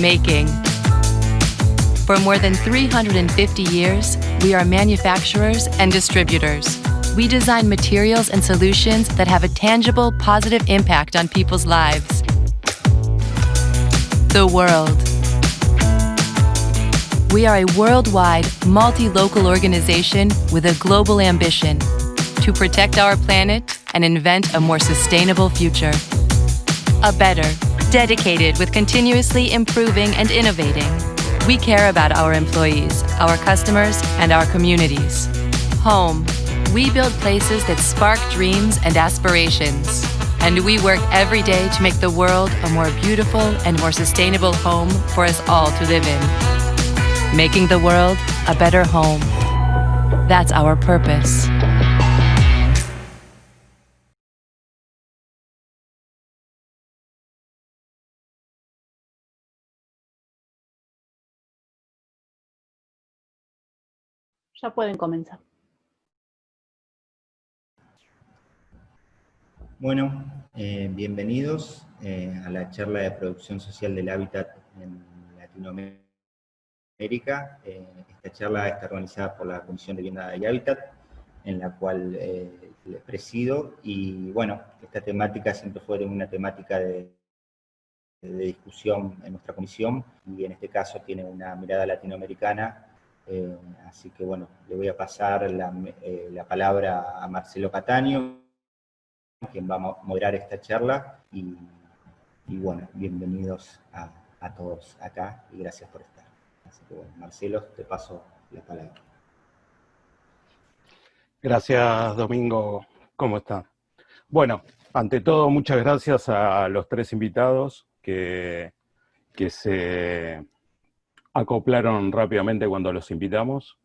Making. For more than 350 years, we are manufacturers and distributors. We design materials and solutions that have a tangible, positive impact on people's lives. The world. We are a worldwide, multi-local organization with a global ambition to protect our planet and invent a more sustainable future. A better, dedicated with continuously improving and innovating. We care about our employees, our customers, and our communities. Home. We build places that spark dreams and aspirations. And we work every day to make the world a more beautiful and more sustainable home for us all to live in. Making the world a better home. That's our purpose. Ya pueden comenzar. Bueno, bienvenidos a la charla de producción social del hábitat en Latinoamérica. Esta charla está organizada por la Comisión de Vivienda y Hábitat, en la cual les presido, y bueno, esta temática siempre fue una temática de discusión en nuestra comisión, y en este caso tiene una mirada latinoamericana. Así que bueno, le voy a pasar la palabra a Marcelo Cataño, quien va a moderar esta charla, y bueno, bienvenidos a todos acá, y gracias por estar. Así que bueno, Marcelo, te paso la palabra. Gracias, Domingo. ¿Cómo está? Bueno, ante todo, muchas gracias a los tres invitados que se acoplaron rápidamente cuando los invitamos.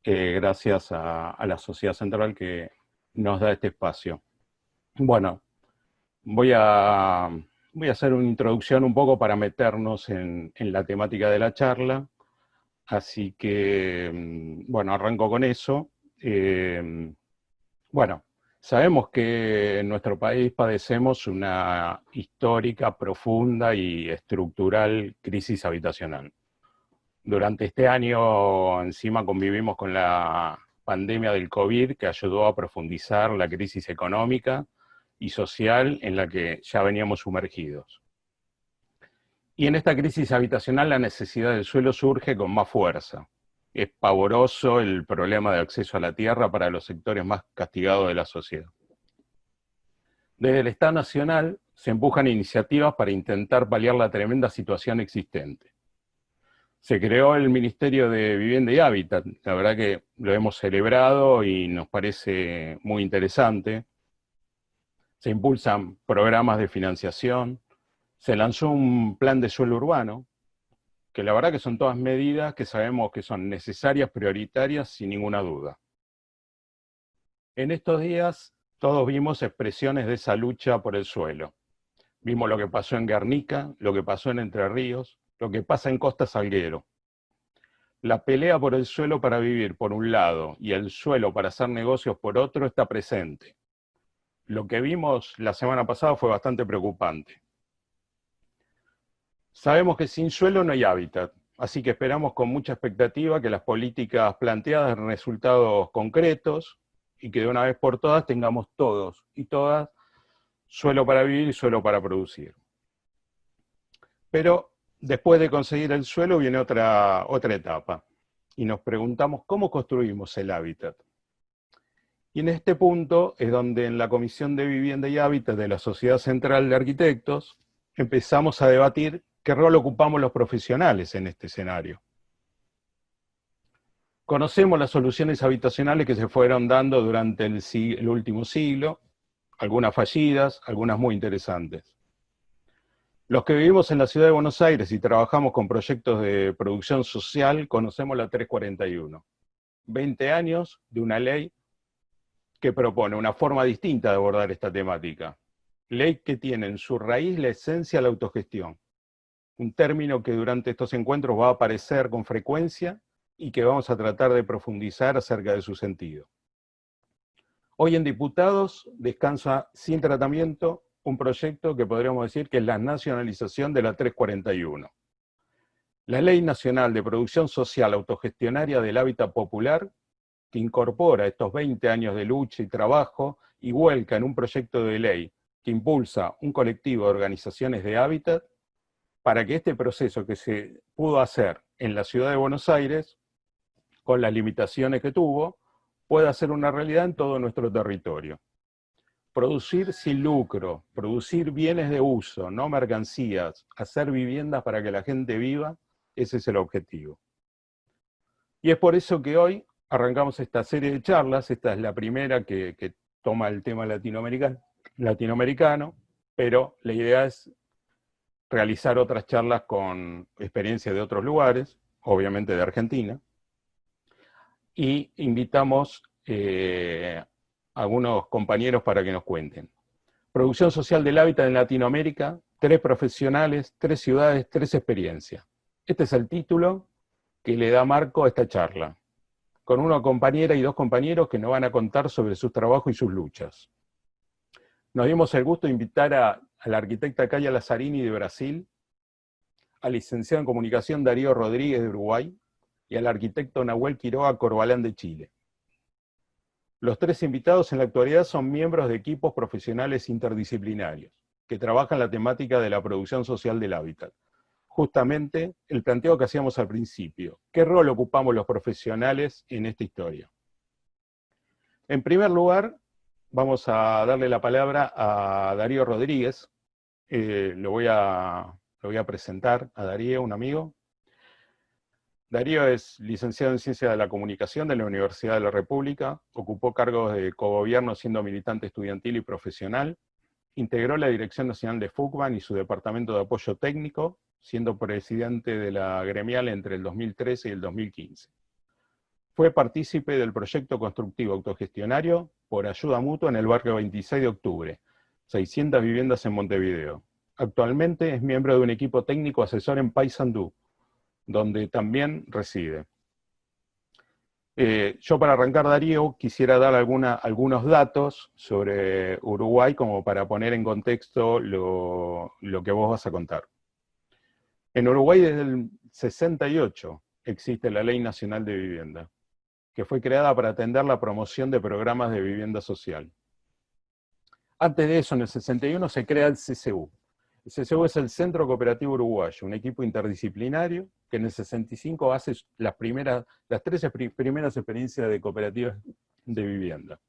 Gracias a la Sociedad Central que nos da este espacio. Bueno, voy a hacer una introducción un poco para meternos en la temática de la charla. Así que, bueno, arranco con eso. Bueno, sabemos que en nuestro país padecemos una histórica, profunda y estructural crisis habitacional. Durante este año, encima, convivimos con la pandemia del COVID, que ayudó a profundizar la crisis económica y social en la que ya veníamos sumergidos. Y en esta crisis habitacional la necesidad del suelo surge con más fuerza. Es pavoroso el problema de acceso a la tierra para los sectores más castigados de la sociedad. Desde el Estado Nacional se empujan iniciativas para intentar paliar la tremenda situación existente. Se creó el Ministerio de Vivienda y Hábitat, la verdad que lo hemos celebrado y nos parece muy interesante. Se impulsan programas de financiación, se lanzó un plan de suelo urbano, que la verdad que son todas medidas que sabemos que son necesarias, prioritarias, sin ninguna duda. En estos días todos vimos expresiones de esa lucha por el suelo. Vimos lo que pasó en Guernica, lo que pasó en Entre Ríos, lo que pasa en Costa Salguero. La pelea por el suelo para vivir por un lado y el suelo para hacer negocios por otro está presente. Lo que vimos la semana pasada fue bastante preocupante. Sabemos que sin suelo no hay hábitat, así que esperamos con mucha expectativa que las políticas planteadas den resultados concretos y que de una vez por todas tengamos todos y todas suelo para vivir y suelo para producir. Pero después de conseguir el suelo viene otra etapa, y nos preguntamos cómo construimos el hábitat. Y en este punto es donde en la Comisión de Vivienda y Hábitat de la Sociedad Central de Arquitectos empezamos a debatir qué rol ocupamos los profesionales en este escenario. Conocemos las soluciones habitacionales que se fueron dando durante el último siglo, algunas fallidas, algunas muy interesantes. Los que vivimos en la ciudad de Buenos Aires y trabajamos con proyectos de producción social, conocemos la 341. 20 años de una ley que propone una forma distinta de abordar esta temática. Ley que tiene en su raíz la esencia de la autogestión. Un término que durante estos encuentros va a aparecer con frecuencia y que vamos a tratar de profundizar acerca de su sentido. Hoy en Diputados descansa sin tratamiento un proyecto que podríamos decir que es la nacionalización de la 341. La Ley Nacional de Producción Social Autogestionaria del Hábitat Popular, que incorpora estos 20 años de lucha y trabajo y vuelca en un proyecto de ley que impulsa un colectivo de organizaciones de hábitat para que este proceso que se pudo hacer en la ciudad de Buenos Aires, con las limitaciones que tuvo, pueda ser una realidad en todo nuestro territorio. Producir sin lucro, producir bienes de uso, no mercancías, hacer viviendas para que la gente viva, ese es el objetivo. Y es por eso que hoy arrancamos esta serie de charlas. Esta es la primera que toma el tema latinoamericano, pero la idea es realizar otras charlas con experiencias de otros lugares, obviamente de Argentina, y invitamos a algunos compañeros para que nos cuenten. Producción social del hábitat en Latinoamérica, 3 profesionales, 3 ciudades, 3 experiencias. Este es el título que le da marco a esta charla, con una compañera y 2 compañeros que nos van a contar sobre sus trabajos y sus luchas. Nos dimos el gusto de invitar a la arquitecta Kaya Lazzarini de Brasil, al licenciado en comunicación Darío Rodríguez de Uruguay y al arquitecto Nahuel Quiroga Corbalán de Chile. Los 3 invitados en la actualidad son miembros de equipos profesionales interdisciplinarios que trabajan la temática de la producción social del hábitat. Justamente el planteo que hacíamos al principio. ¿Qué rol ocupamos los profesionales en esta historia? En primer lugar, vamos a darle la palabra a Darío Rodríguez. Lo voy a presentar a Darío, un amigo. Darío es licenciado en Ciencias de la Comunicación de la Universidad de la República, ocupó cargos de cogobierno siendo militante estudiantil y profesional, integró la Dirección Nacional de FUCBAN y su Departamento de Apoyo Técnico, siendo presidente de la gremial entre el 2013 y el 2015. Fue partícipe del proyecto constructivo autogestionario por ayuda mutua en el barrio 26 de octubre, 600 viviendas en Montevideo. Actualmente es miembro de un equipo técnico asesor en Paysandú, donde también reside. Yo para arrancar, Darío, quisiera dar algunos datos sobre Uruguay como para poner en contexto lo que vos vas a contar. En Uruguay desde el 68 existe la Ley Nacional de Vivienda, que fue creada para atender la promoción de programas de vivienda social. Antes de eso, en el 61 se crea el CCU. El CCU es el Centro Cooperativo Uruguayo, un equipo interdisciplinario que en el 65 hace las 13 primeras experiencias de cooperativas de vivienda.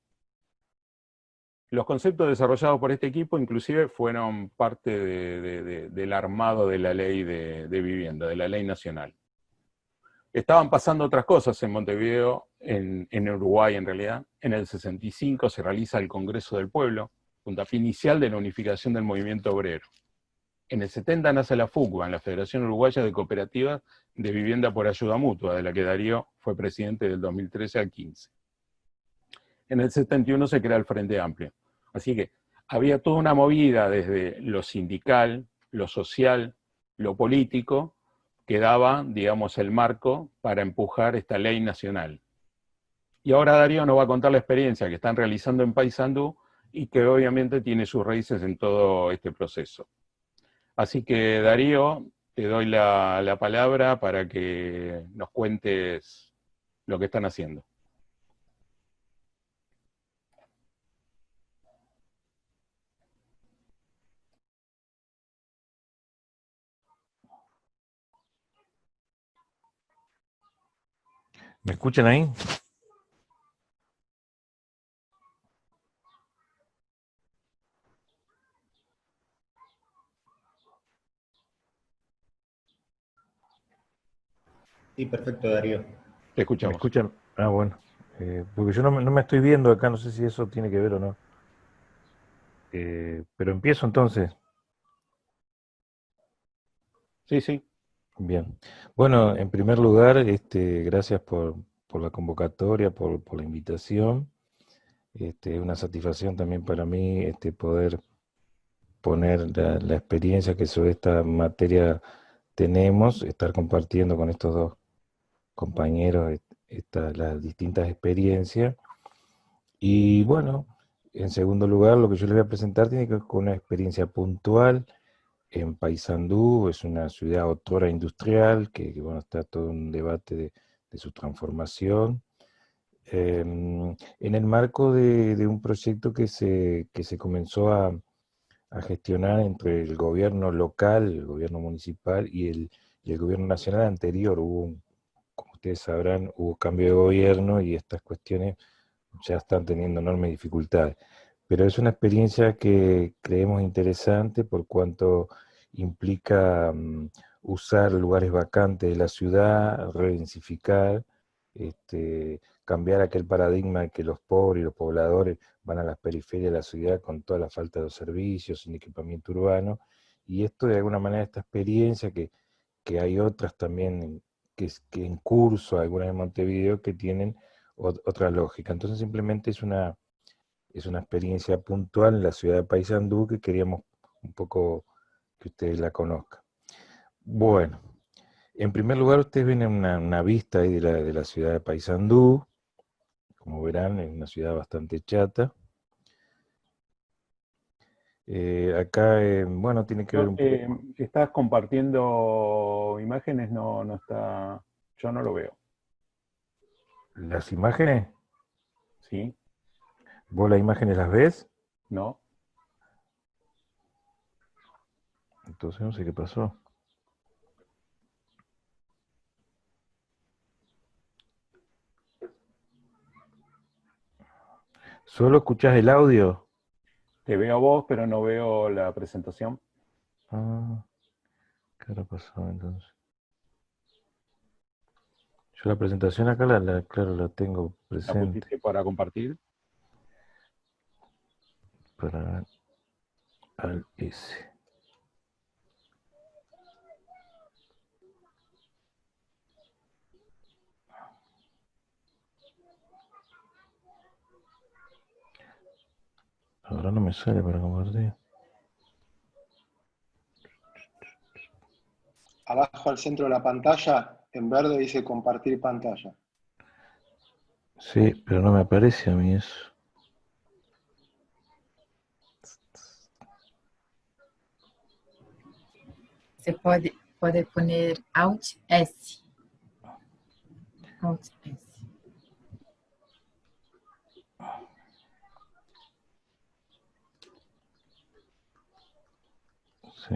Los conceptos desarrollados por este equipo inclusive fueron parte del armado de la ley de vivienda, de la ley nacional. Estaban pasando otras cosas en Montevideo, en Uruguay en realidad. En el 65 se realiza el Congreso del Pueblo, puntapié inicial de la unificación del movimiento obrero. En el 70 nace la FUCBAN, la Federación Uruguaya de Cooperativas de Vivienda por Ayuda Mutua, de la que Darío fue presidente del 2013 al 15. En el 71 se crea el Frente Amplio. Así que había toda una movida desde lo sindical, lo social, lo político, que daba, digamos, el marco para empujar esta ley nacional. Y ahora Darío nos va a contar la experiencia que están realizando en Paysandú y que obviamente tiene sus raíces en todo este proceso. Así que Darío, te doy la palabra para que nos cuentes lo que están haciendo. ¿Me escuchan ahí? Sí, perfecto, Darío. Te escuchamos. ¿Me escuchan? Ah, bueno. Porque yo no me estoy viendo acá, no sé si eso tiene que ver o no. Pero empiezo entonces. Sí, sí. Bien. Bueno, en primer lugar, gracias por la convocatoria, por la invitación. Es una satisfacción también para mí poder poner la experiencia que sobre esta materia tenemos, estar compartiendo con estos 2 compañeros las distintas experiencias. Y bueno, en segundo lugar, lo que yo les voy a presentar tiene que ver con una experiencia puntual en Paysandú. Es una ciudad otrora industrial, bueno, está todo un debate de su transformación. En el marco de un proyecto que se comenzó a gestionar entre el gobierno local, el gobierno municipal y el gobierno nacional anterior. Como ustedes sabrán, hubo cambio de gobierno y estas cuestiones ya están teniendo enormes dificultades. Pero es una experiencia que creemos interesante por cuanto implica usar lugares vacantes de la ciudad, redensificar, cambiar aquel paradigma de que los pobres y los pobladores van a las periferias de la ciudad con toda la falta de los servicios, sin equipamiento urbano, y esto de alguna manera, esta experiencia que hay otras también que en curso, algunas en Montevideo, que tienen otra lógica. Entonces simplemente es una experiencia puntual en la ciudad de Paysandú que queríamos un poco que ustedes la conozcan. Bueno, en primer lugar ustedes ven una vista ahí de la ciudad de Paysandú. Como verán, es una ciudad bastante chata. Acá, bueno, tiene que ver un poco... ¿Estás compartiendo imágenes? No está... Yo no lo veo. ¿Las imágenes? ¿Sí? ¿Vos las imágenes las ves? ¿No? Entonces no sé qué pasó. ¿Solo escuchás el audio? Te veo a vos, pero no veo la presentación. Ah, ¿qué habrá pasado entonces? Yo la presentación acá, claro, la tengo ¿La presente. pusiste para compartir? Para al S. Ahora no me sale para compartir. Abajo al centro de la pantalla, en verde dice compartir pantalla. Sí, pero no me aparece a mí eso. Você pode poner Alt S. Alt S. Sí.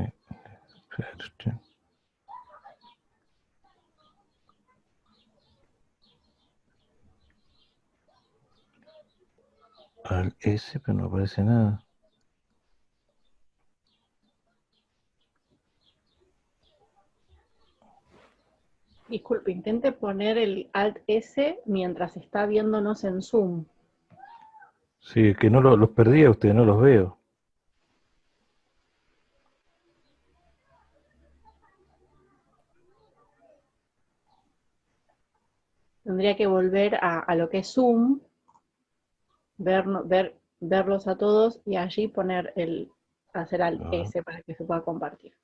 Espérate. Al S, pero no aparece nada. Disculpe, intente poner el Alt S mientras está viéndonos en Zoom. Sí, es que no los perdí a ustedes, no los veo. Tendría que volver a lo que es Zoom, verlos a todos y allí hacer Alt S para que se pueda compartir.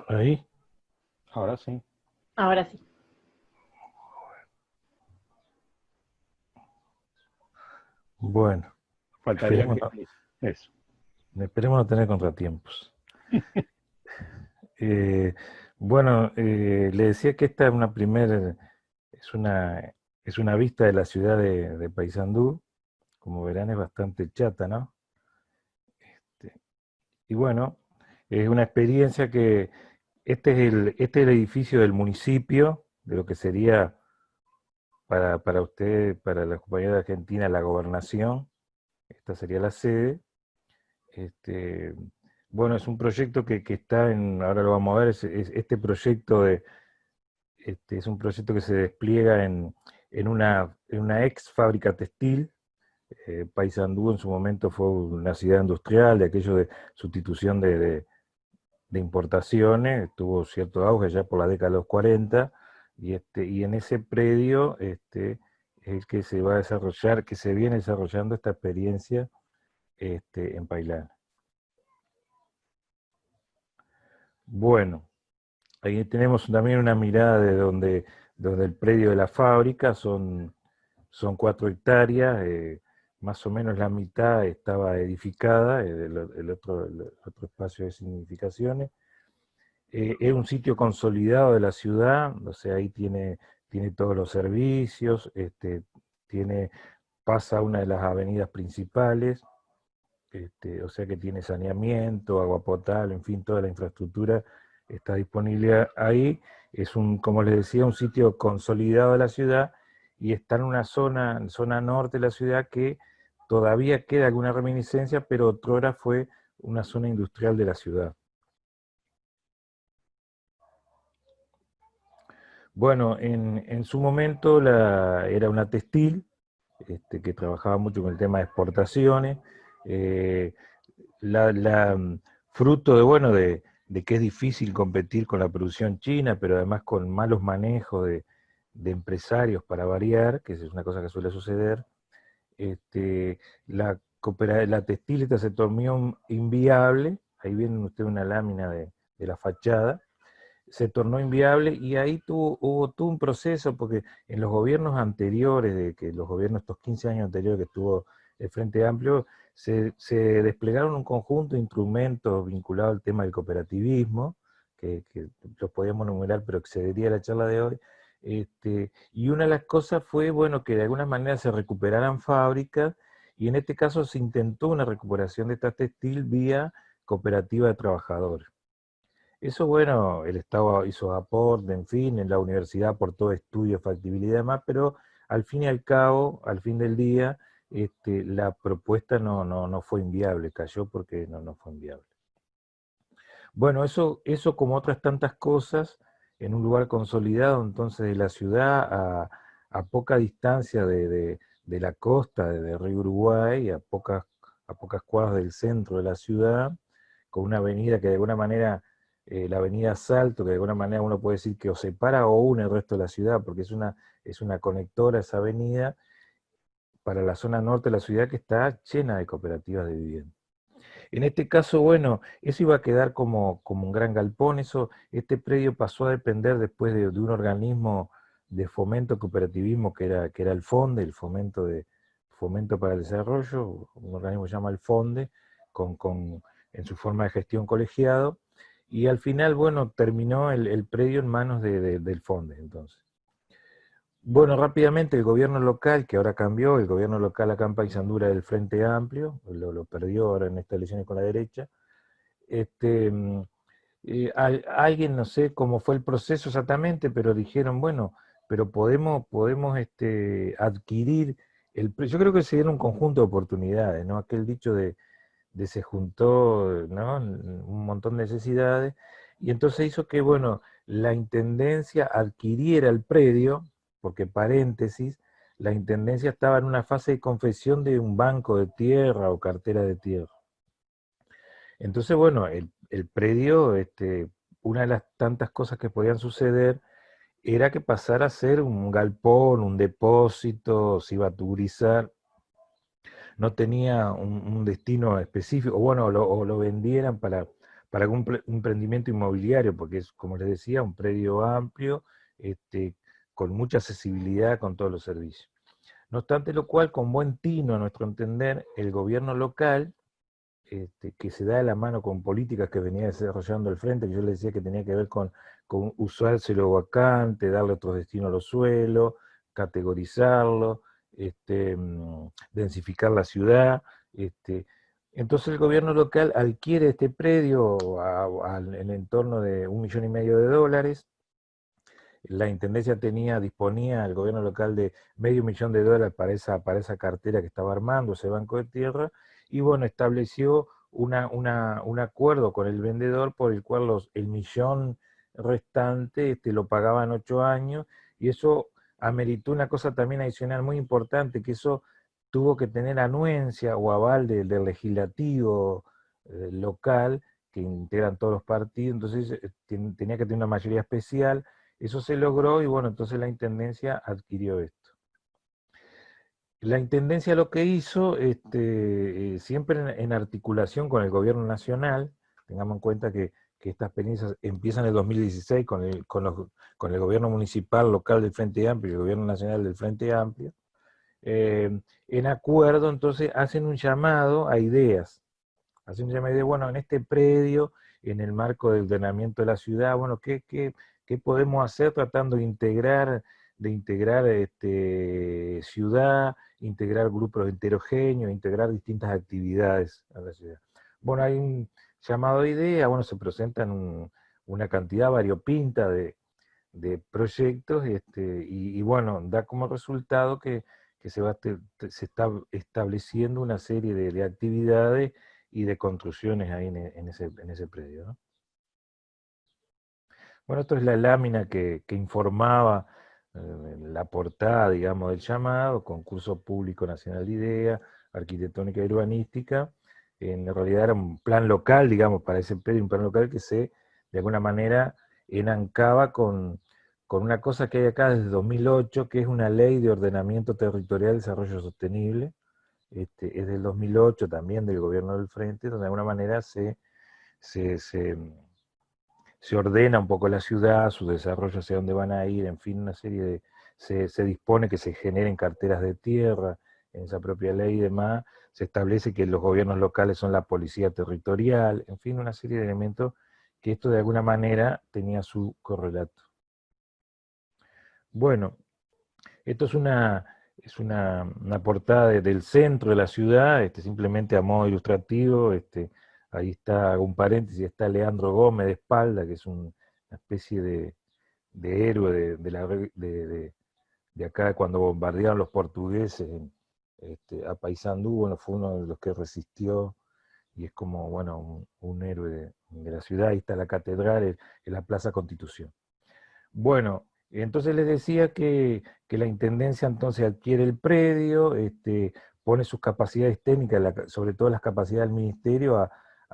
Ahí. Ahora sí. Ahora sí. Bueno. Faltaría Esperemos que... Eso. Esperemos no tener contratiempos. Bueno, le decía que esta es es una vista de la ciudad de Paysandú. Como verán, es bastante chata, ¿no? Y bueno, es una experiencia que este es el edificio del municipio, de lo que sería para usted, para la compañía de Argentina, la gobernación. Esta sería la sede. Bueno, es un proyecto que está ahora lo vamos a ver, este proyecto es un proyecto que se despliega en una ex fábrica textil. Paysandú en su momento fue una ciudad industrial, de aquello de sustitución de importaciones, tuvo cierto auge ya por la década de los 40, y en ese predio es que se va a desarrollar, que se viene desarrollando esta experiencia en Pailán. Bueno, ahí tenemos también una mirada de donde el predio de la fábrica son 4 hectáreas, más o menos la mitad estaba edificada, el otro espacio de significaciones. Es un sitio consolidado de la ciudad, o sea, ahí tiene todos los servicios, pasa una de las avenidas principales, o sea que tiene saneamiento, agua potable, en fin, toda la infraestructura está disponible ahí. Es como les decía, un sitio consolidado de la ciudad y está en una zona norte de la ciudad que todavía queda alguna reminiscencia, pero otrora fue una zona industrial de la ciudad. Bueno, en su momento era una textil, que trabajaba mucho con el tema de exportaciones, eh, fruto de, bueno, de que es difícil competir con la producción china, pero además con malos manejos de empresarios para variar, que es una cosa que suele suceder, la textil esta se tornó inviable, ahí viene usted una lámina de la fachada, se tornó inviable y ahí hubo todo un proceso, porque en los gobiernos anteriores, los gobiernos, estos 15 años anteriores que estuvo el Frente Amplio, se desplegaron un conjunto de instrumentos vinculados al tema del cooperativismo, que los podíamos enumerar, pero excedería la charla de hoy, y una de las cosas fue, bueno, que de alguna manera se recuperaran fábricas, y en este caso se intentó una recuperación de esta textil vía cooperativa de trabajadores. Eso, bueno, el Estado hizo aporte, en fin, en la universidad aportó estudios, factibilidad y demás, pero al fin y al cabo, al fin del día, la propuesta no fue inviable, cayó porque no fue inviable. Bueno, eso como otras tantas cosas, en un lugar consolidado entonces de la ciudad, a poca distancia de la costa, de Río Uruguay, a pocas cuadras del centro de la ciudad, con una avenida que de alguna manera, la avenida Salto, que de alguna manera uno puede decir que o separa o une el resto de la ciudad, porque es una conectora esa avenida, para la zona norte de la ciudad que está llena de cooperativas de vivienda. En este caso, bueno, eso iba a quedar como un gran galpón, este predio pasó a depender después de un organismo de fomento cooperativismo que era el FONDE, el Fomento para el Desarrollo, un organismo que se llama el FONDE, en su forma de gestión colegiado, y al final, bueno, terminó el predio en manos del FONDE, entonces. Bueno, rápidamente el gobierno local, que ahora cambió, el gobierno local acá en Paysandú del Frente Amplio, lo perdió ahora en estas elecciones con la derecha, alguien, no sé cómo fue el proceso exactamente, pero dijeron, bueno, pero podemos adquirir, yo creo que se dieron un conjunto de oportunidades, ¿no? Aquel dicho de se juntó, ¿no?, un montón de necesidades, y entonces hizo que, bueno, la Intendencia adquiriera el predio, porque paréntesis, la Intendencia estaba en una fase de confección de un banco de tierra o cartera de tierra. Entonces, bueno, el predio, una de las tantas cosas que podían suceder era que pasara a ser un galpón, un depósito, se iba a turizar, no tenía un destino específico, o bueno, o lo vendieran para algún emprendimiento inmobiliario, porque es, como les decía, un predio amplio, con mucha accesibilidad con todos los servicios. No obstante lo cual, con buen tino, a nuestro entender, el gobierno local, que se da de la mano con políticas que venía desarrollando el Frente, que yo les decía que tenía que ver con usarse lo vacante, darle otro destino a los suelos, categorizarlo, densificar la ciudad. Entonces el gobierno local adquiere este predio en el entorno de $1,5 millones. La Intendencia disponía el gobierno local de $500,000 para esa cartera que estaba armando, ese banco de tierra, y bueno, estableció un acuerdo con el vendedor por el cual el millón restante lo pagaban 8 años, y eso ameritó una cosa también adicional muy importante, que eso tuvo que tener anuencia o aval del legislativo local, que integran todos los partidos, entonces tenía que tener una mayoría especial. Eso se logró y bueno, entonces la Intendencia adquirió esto. La Intendencia lo que hizo, siempre en articulación con el gobierno nacional, tengamos en cuenta que que estas experiencias empiezan en el 2016 con el gobierno municipal local del Frente Amplio y el gobierno nacional del Frente Amplio, en acuerdo, entonces hacen un llamado a ideas. Hacen un llamado a ideas, bueno, en este predio, en el marco del ordenamiento de la ciudad, bueno, ¿qué podemos hacer tratando de integrar ciudad, integrar grupos heterogéneos, integrar distintas actividades a la ciudad? Bueno, hay un llamado de idea, bueno, se presentan una cantidad variopinta de proyectos, y bueno, da como resultado que se está estableciendo una serie de actividades y de construcciones ahí en ese predio, ¿no? Bueno, esto es la lámina que informaba la portada, digamos, del llamado, Concurso Público Nacional de Ideas, Arquitectónica y Urbanística. En realidad era un plan local, digamos, para ese predio, un plan local que de alguna manera, enancaba con una cosa que hay acá desde 2008, que es una ley de ordenamiento territorial y desarrollo sostenible. Es del 2008 también, del gobierno del Frente, donde de alguna manera se ordena un poco la ciudad, su desarrollo, hacia dónde van a ir, en fin, una serie de... Se dispone que se generen carteras de tierra en esa propia ley y demás, se establece que los gobiernos locales son la policía territorial, en fin, una serie de elementos que esto de alguna manera tenía su correlato. Bueno, esto es una portada del centro de la ciudad, simplemente a modo ilustrativo. Ahí está, hago un paréntesis, está Leandro Gómez de espalda, que es una especie de héroe de acá cuando bombardearon los portugueses a Paysandú. Bueno, fue uno de los que resistió y es como, bueno, un héroe de la ciudad. Ahí está la catedral, en la Plaza Constitución. Bueno, entonces les decía que la Intendencia entonces adquiere el predio, pone sus capacidades técnicas, sobre todo las capacidades del Ministerio,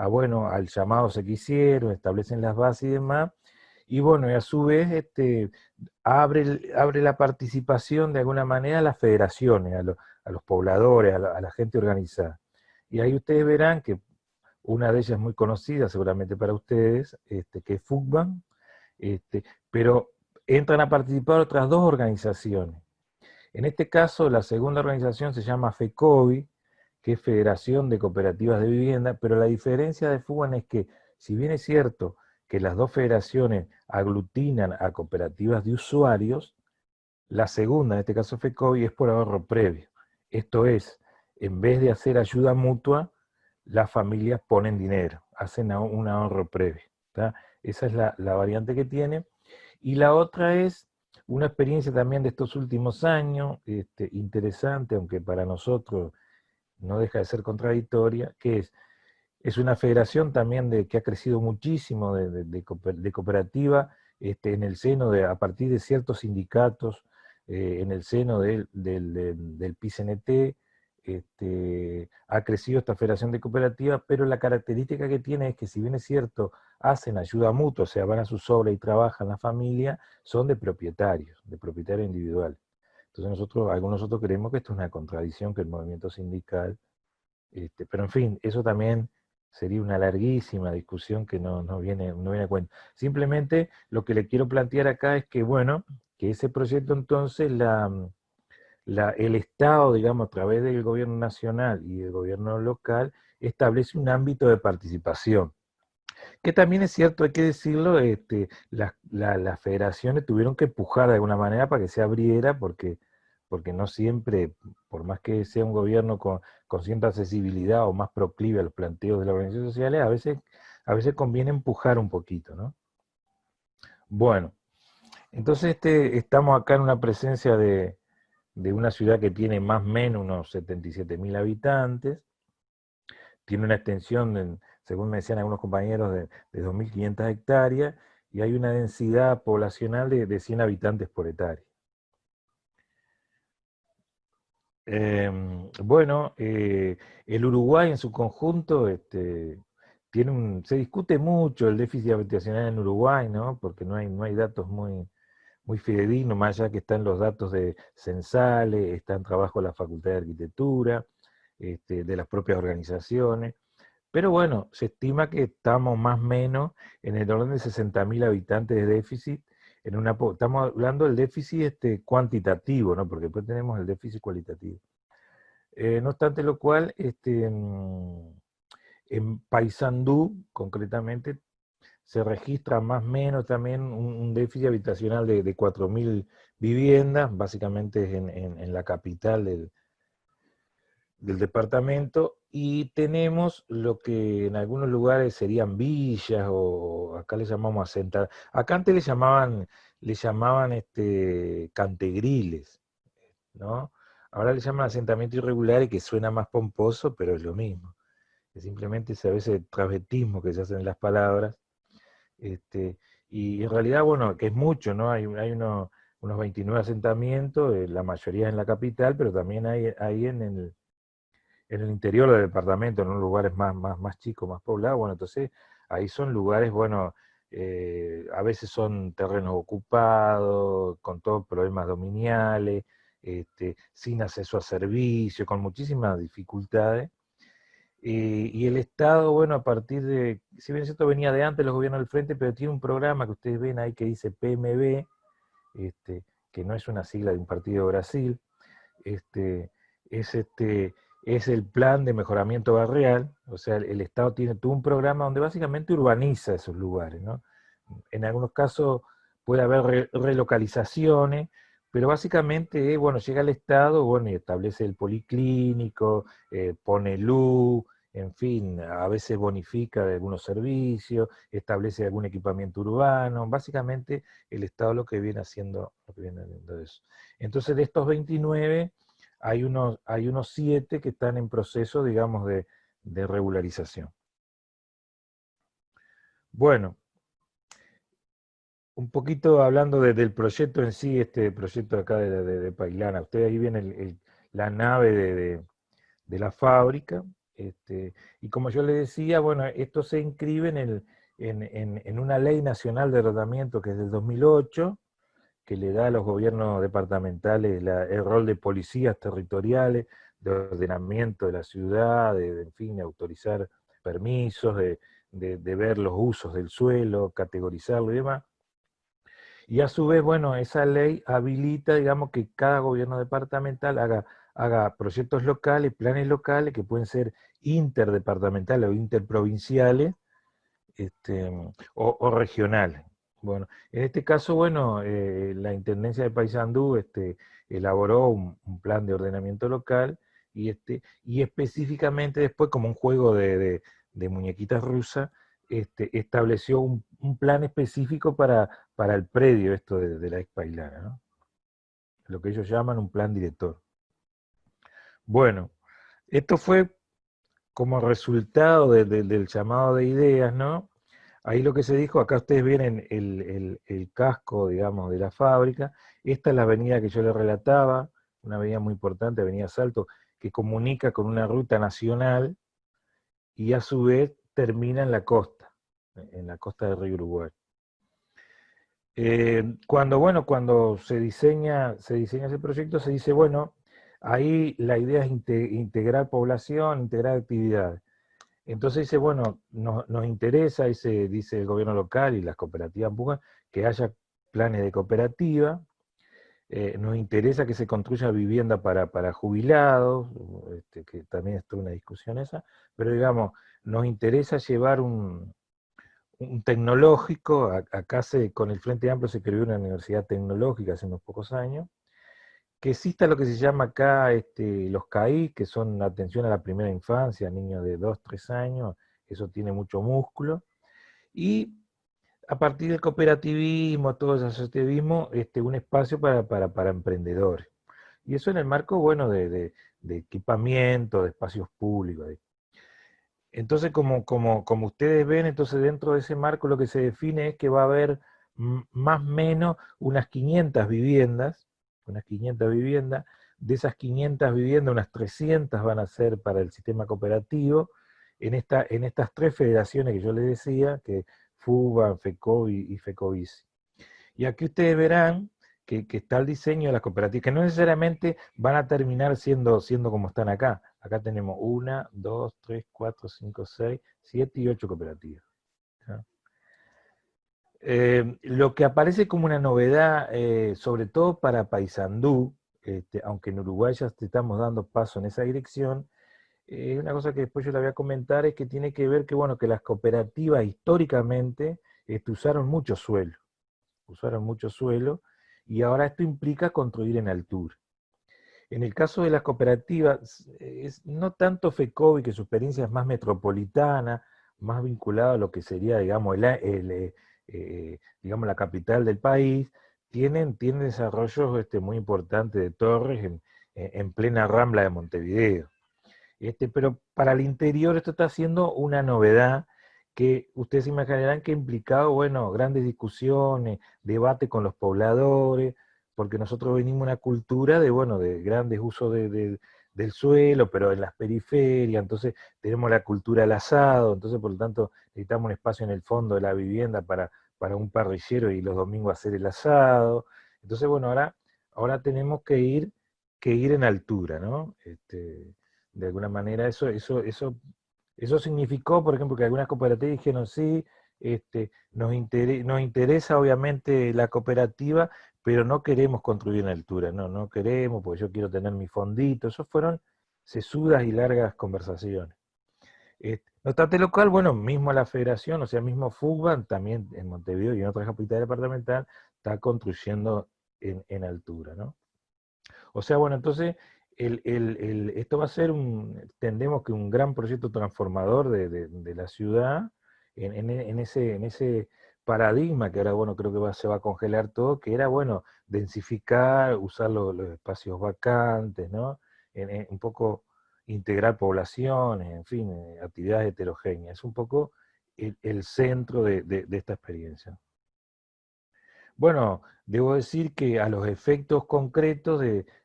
bueno, al llamado se que hicieron, establecen las bases y demás, y bueno, y a su vez abre la participación de alguna manera a las federaciones, a los pobladores, a la gente organizada. Y ahí ustedes verán que una de ellas es muy conocida seguramente para ustedes, que es FUCBAN, pero entran a participar otras dos organizaciones. En este caso, la segunda organización se llama FECOVI, que es Federación de Cooperativas de Vivienda, pero la diferencia de FUCBAN es que, si bien es cierto que las dos federaciones aglutinan a cooperativas de usuarios, la segunda, en este caso FECOVI, es por ahorro previo. Esto es, en vez de hacer ayuda mutua, las familias ponen dinero, hacen un ahorro previo, ¿tá? Esa es la variante que tiene. Y la otra es una experiencia también de estos últimos años, interesante, aunque para nosotros no deja de ser contradictoria, que es una federación también que ha crecido muchísimo de cooperativa, en el seno a partir de ciertos sindicatos, en el seno del PICNT, ha crecido esta federación de cooperativas, pero la característica que tiene es que, si bien es cierto, hacen ayuda mutua, o sea, van a sus obras y trabajan la familia, son de propietarios individuales. Entonces algunos nosotros creemos que esto es una contradicción, que el movimiento sindical, pero en fin, eso también sería una larguísima discusión que no viene a cuento. Simplemente lo que le quiero plantear acá es que, bueno, que ese proyecto entonces, el Estado, digamos, a través del gobierno nacional y del gobierno local, establece un ámbito de participación. Que también es cierto, hay que decirlo, las federaciones tuvieron que empujar de alguna manera para que se abriera, porque no siempre, por más que sea un gobierno con cierta accesibilidad o más proclive a los planteos de las organizaciones sociales, a veces conviene empujar un poquito, ¿no? Bueno, entonces estamos acá en una presencia de una ciudad que tiene más o menos unos 77.000 habitantes, tiene una extensión, según me decían algunos compañeros, de 2.500 hectáreas, y hay una densidad poblacional de 100 habitantes por hectárea. Bueno, el Uruguay en su conjunto se discute mucho el déficit habitacional en Uruguay, ¿no? Porque no hay datos muy fidedignos, más allá que están los datos de censales, está en trabajo de la Facultad de Arquitectura, de las propias organizaciones, Pero bueno, se estima que estamos más o menos en el orden de 60.000 habitantes de déficit. Estamos hablando del déficit cuantitativo, ¿no? Porque después tenemos el déficit cualitativo. No obstante lo cual, en Paysandú, concretamente, se registra más o menos también un déficit habitacional de 4.000 viviendas, básicamente en la capital del departamento, y tenemos lo que en algunos lugares serían villas, o acá le llamamos asentamientos. Acá antes le llamaban cantegriles, ¿no? Ahora le llaman asentamiento irregular y que suena más pomposo, pero es lo mismo. Es simplemente a veces travestismo que se hacen en las palabras. Y en realidad, bueno, que es mucho, ¿no? Hay unos 29 asentamientos, la mayoría en la capital, pero también hay en el interior del departamento, en unos lugares más chicos, más poblados. Bueno, entonces ahí son lugares, bueno, a veces son terrenos ocupados, con todos problemas dominiales, sin acceso a servicios, con muchísimas dificultades. Y el Estado, bueno, a partir de, si bien esto venía de antes los gobiernos del frente, pero tiene un programa que ustedes ven ahí que dice PMB, que no es una sigla de un partido de Brasil, este, es, es el plan de mejoramiento barrial. O sea, el Estado tiene todo un programa donde básicamente urbaniza esos lugares, ¿no? En algunos casos puede haber relocalizaciones, pero básicamente, bueno, llega el Estado, bueno, y establece el policlínico, pone luz, en fin, a veces bonifica de algunos servicios, establece algún equipamiento urbano. Básicamente el Estado lo que viene haciendo eso. Entonces, de estos 29, hay unos 7 que están en proceso, digamos, de regularización. Bueno, un poquito hablando del proyecto en sí, este proyecto acá de Pailana. Ustedes ahí ven la nave de la fábrica, y como yo les decía, bueno, esto se inscribe en una ley nacional de tratamiento que es del 2008, que le da a los gobiernos departamentales el rol de policías territoriales, de ordenamiento de la ciudad, en fin, de autorizar permisos, de ver los usos del suelo, categorizarlo y demás. Y a su vez, bueno, esa ley habilita, digamos, que cada gobierno departamental haga proyectos locales, planes locales, que pueden ser interdepartamentales o interprovinciales, o regionales. Bueno, en este caso, bueno, la Intendencia de Paysandú elaboró un plan de ordenamiento local, y específicamente después, como un juego de muñequitas rusas, estableció un plan específico para el predio esto de la Ex Pailana, ¿no? Lo que ellos llaman un plan director. Bueno, esto fue como resultado del llamado de ideas, ¿no? Ahí lo que se dijo, acá ustedes ven el casco, digamos, de la fábrica. Esta es la avenida que yo les relataba, una avenida muy importante, Avenida Salto, que comunica con una ruta nacional y a su vez termina en la costa del río Uruguay. Cuando se diseña ese proyecto, se dice, bueno, ahí la idea es integrar población, integrar actividades. Entonces dice, bueno, nos interesa, dice el gobierno local y las cooperativas empujan, que haya planes de cooperativa, nos interesa que se construya vivienda para jubilados, que también es toda una discusión esa, pero digamos, nos interesa llevar un tecnológico. Acá con el Frente Amplio se creó una universidad tecnológica hace unos pocos años, que exista lo que se llama acá los CAI, que son atención a la primera infancia, niños de 2, 3 años, eso tiene mucho músculo, y a partir del cooperativismo, todo ese asociativismo, un espacio para emprendedores. Y eso en el marco, bueno, de equipamiento, de espacios públicos. Entonces, como ustedes ven, entonces dentro de ese marco lo que se define es que va a haber más o menos unas 500 viviendas, de esas 500 viviendas, unas 300 van a ser para el sistema cooperativo, en estas 3 federaciones que yo les decía, que FUBA, FECOBI y FECOBICI. Y aquí ustedes verán que está el diseño de las cooperativas, que no necesariamente van a terminar siendo como están acá. acá tenemos 1, 2, 3, 4, 5, 6, 7 y 8 cooperativas. ¿Ya? Lo que aparece como una novedad, sobre todo para Paysandú, aunque en Uruguay ya estamos dando paso en esa dirección, una cosa que después yo le voy a comentar es que tiene que ver que, bueno, que las cooperativas históricamente usaron mucho suelo, y ahora esto implica construir en altura. En el caso de las cooperativas, no tanto FECOBI, que su experiencia es más metropolitana, más vinculada a lo que sería, digamos, digamos la capital del país, tienen desarrollos muy importantes de torres en plena Rambla de Montevideo. Pero para el interior esto está siendo una novedad que ustedes imaginarán que ha implicado, bueno, grandes discusiones, debate con los pobladores, porque nosotros venimos de una cultura de, bueno, de grandes usos del suelo, pero en las periferias, entonces tenemos la cultura del asado, entonces por lo tanto necesitamos un espacio en el fondo de la vivienda para un parrillero y los domingos hacer el asado. Entonces, bueno, ahora tenemos que ir en altura, ¿no? De alguna manera eso significó, por ejemplo, que algunas cooperativas dijeron, sí, nos interesa obviamente la cooperativa, pero no queremos construir en altura, no queremos, porque yo quiero tener mi fondito. Eso fueron sesudas y largas conversaciones. No obstante local, bueno, mismo la federación, o sea, mismo FUCBAN, también en Montevideo y en otras capitales departamentales, está construyendo en altura, ¿no? O sea, bueno, entonces, esto va a ser entendemos que un gran proyecto transformador de la ciudad, en ese paradigma que ahora, bueno, creo que se va a congelar todo, que era, bueno, densificar, usar los espacios vacantes, ¿no? Un poco integrar poblaciones, en fin, actividades heterogéneas. Es un poco el centro de esta experiencia. Bueno, debo decir que a los efectos concretos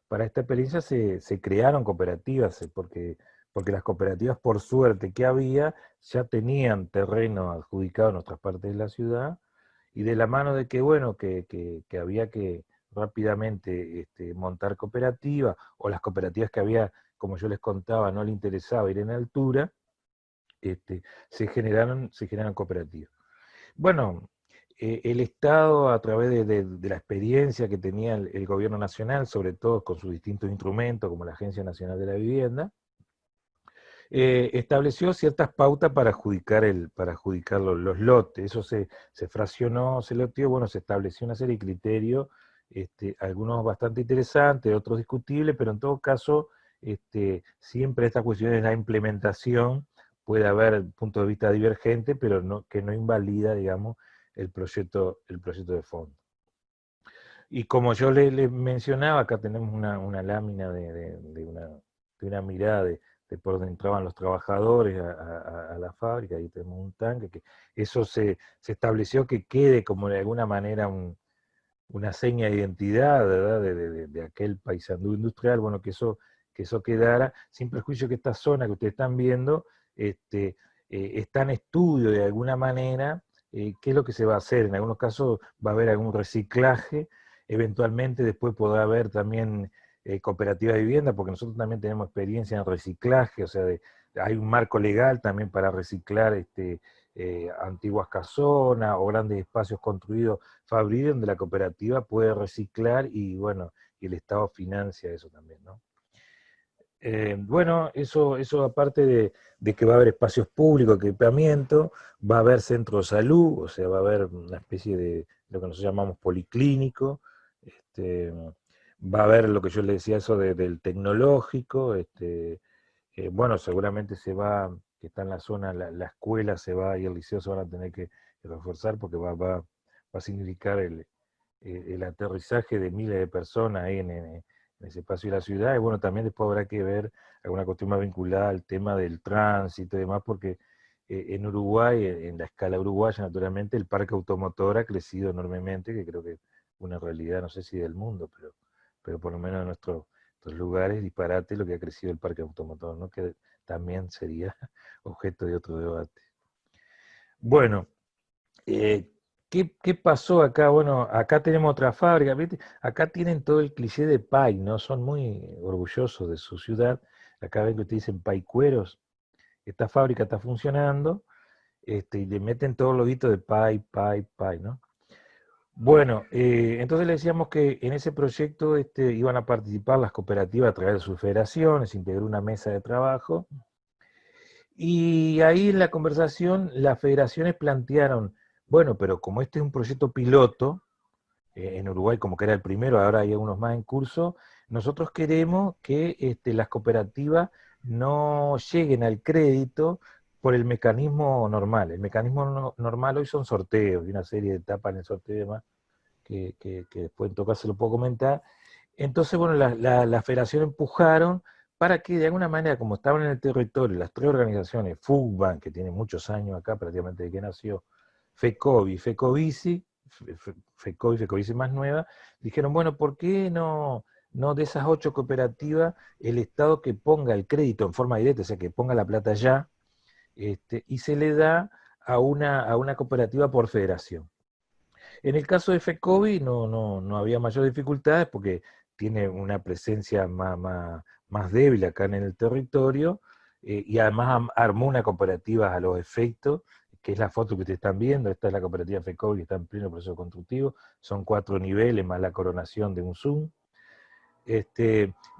para esta experiencia se crearon cooperativas, porque las cooperativas, por suerte que había, ya tenían terreno adjudicado en otras partes de la ciudad, y de la mano de que, bueno, que había que rápidamente montar cooperativas, o las cooperativas que había, como yo les contaba, no le interesaba ir en altura, se generaron cooperativas. Bueno, el Estado, a través de la experiencia que tenía el gobierno nacional, sobre todo con sus distintos instrumentos, como la Agencia Nacional de la Vivienda, estableció ciertas pautas para adjudicar los lotes. Eso se fraccionó, se loteó, bueno, se estableció una serie de criterios, algunos bastante interesantes, otros discutibles, pero en todo caso, siempre esta cuestión de la implementación puede haber puntos de vista divergentes, pero que no invalida, digamos, el proyecto de fondo. Y como yo le mencionaba, acá tenemos una lámina de una mirada de por donde entraban los trabajadores a la fábrica. Ahí tenemos un tanque, que eso se estableció que quede como de alguna manera una seña de identidad, ¿verdad? de aquel Paysandú industrial, bueno, que eso quedara, sin perjuicio que esta zona que ustedes están viendo está en estudio de alguna manera. ¿Qué es lo que se va a hacer? En algunos casos va a haber algún reciclaje, eventualmente después podrá haber también cooperativas de vivienda, porque nosotros también tenemos experiencia en reciclaje, o sea, hay un marco legal también para reciclar antiguas casonas o grandes espacios construidos fabriles donde la cooperativa puede reciclar y, bueno, y el Estado financia eso también, ¿no? Bueno, eso aparte de que va a haber espacios públicos, equipamiento, va a haber centro de salud, o sea, va a haber una especie de lo que nosotros llamamos policlínico, va a haber lo que yo le decía, eso del tecnológico, bueno, seguramente que está en la zona, la escuela y el liceo se van a tener que reforzar, porque va a significar el aterrizaje de miles de personas ahí en ese espacio de la ciudad. Y bueno, también después habrá que ver alguna cuestión más vinculada al tema del tránsito y demás, porque en Uruguay, en la escala uruguaya, naturalmente, el parque automotor ha crecido enormemente, que creo que es una realidad, no sé si del mundo, pero por lo menos en nuestros lugares, disparate lo que ha crecido el parque automotor, ¿no? Que también sería objeto de otro debate. Bueno, ¿qué pasó acá? Bueno, acá tenemos otra fábrica, ¿viste? Acá tienen todo el cliché de Pai, ¿no? Son muy orgullosos de su ciudad. acá ven que ustedes dicen paicueros, esta fábrica está funcionando, y le meten todo el loguito de pai, ¿no? Bueno, entonces le decíamos que en ese proyecto iban a participar las cooperativas a través de sus federaciones, integró una mesa de trabajo, y ahí en la conversación las federaciones plantearon, bueno, pero como este es un proyecto piloto, en Uruguay como que era el primero, ahora hay algunos más en curso, nosotros queremos que las cooperativas no lleguen al crédito por el mecanismo normal. El mecanismo normal hoy son sorteos y una serie de etapas en el sorteo y demás, que después en todo caso se lo puedo comentar. Entonces, bueno, la federación empujaron para que de alguna manera, como estaban en el territorio, las tres organizaciones, FUCBAN, que tiene muchos años acá, prácticamente desde que nació, FECOBI, FECOBICI, FECOBICI más nueva, dijeron, bueno, ¿por qué no de esas 8 cooperativas, el Estado que ponga el crédito en forma directa, o sea, que ponga la plata ya, y se le da a una cooperativa por federación? En el caso de FECOBI no había mayor dificultades porque tiene una presencia más débil acá en el territorio, y además armó una cooperativa a los efectos, que es la foto que ustedes están viendo. Esta es la cooperativa FECOBI que está en pleno proceso constructivo, son 4 niveles más la coronación de un Zoom.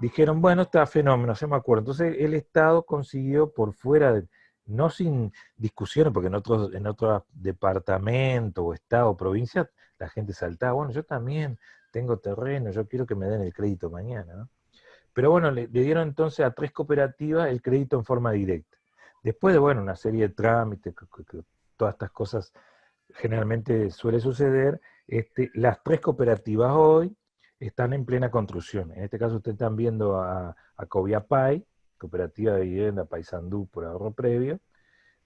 Dijeron, bueno, está fenómeno, hacemos acuerdo. Entonces el Estado consiguió por fuera, no sin discusiones, porque en otros departamentos o estado o provincia, la gente saltaba, bueno, yo también tengo terreno, yo quiero que me den el crédito mañana, ¿no? Pero bueno, le dieron entonces a 3 cooperativas el crédito en forma directa. Después de, bueno, una serie de trámites, todas estas cosas generalmente suele suceder, las 3 cooperativas hoy están en plena construcción. En este caso ustedes están viendo a Coviapay, Cooperativa de Vivienda Paysandú por ahorro previo,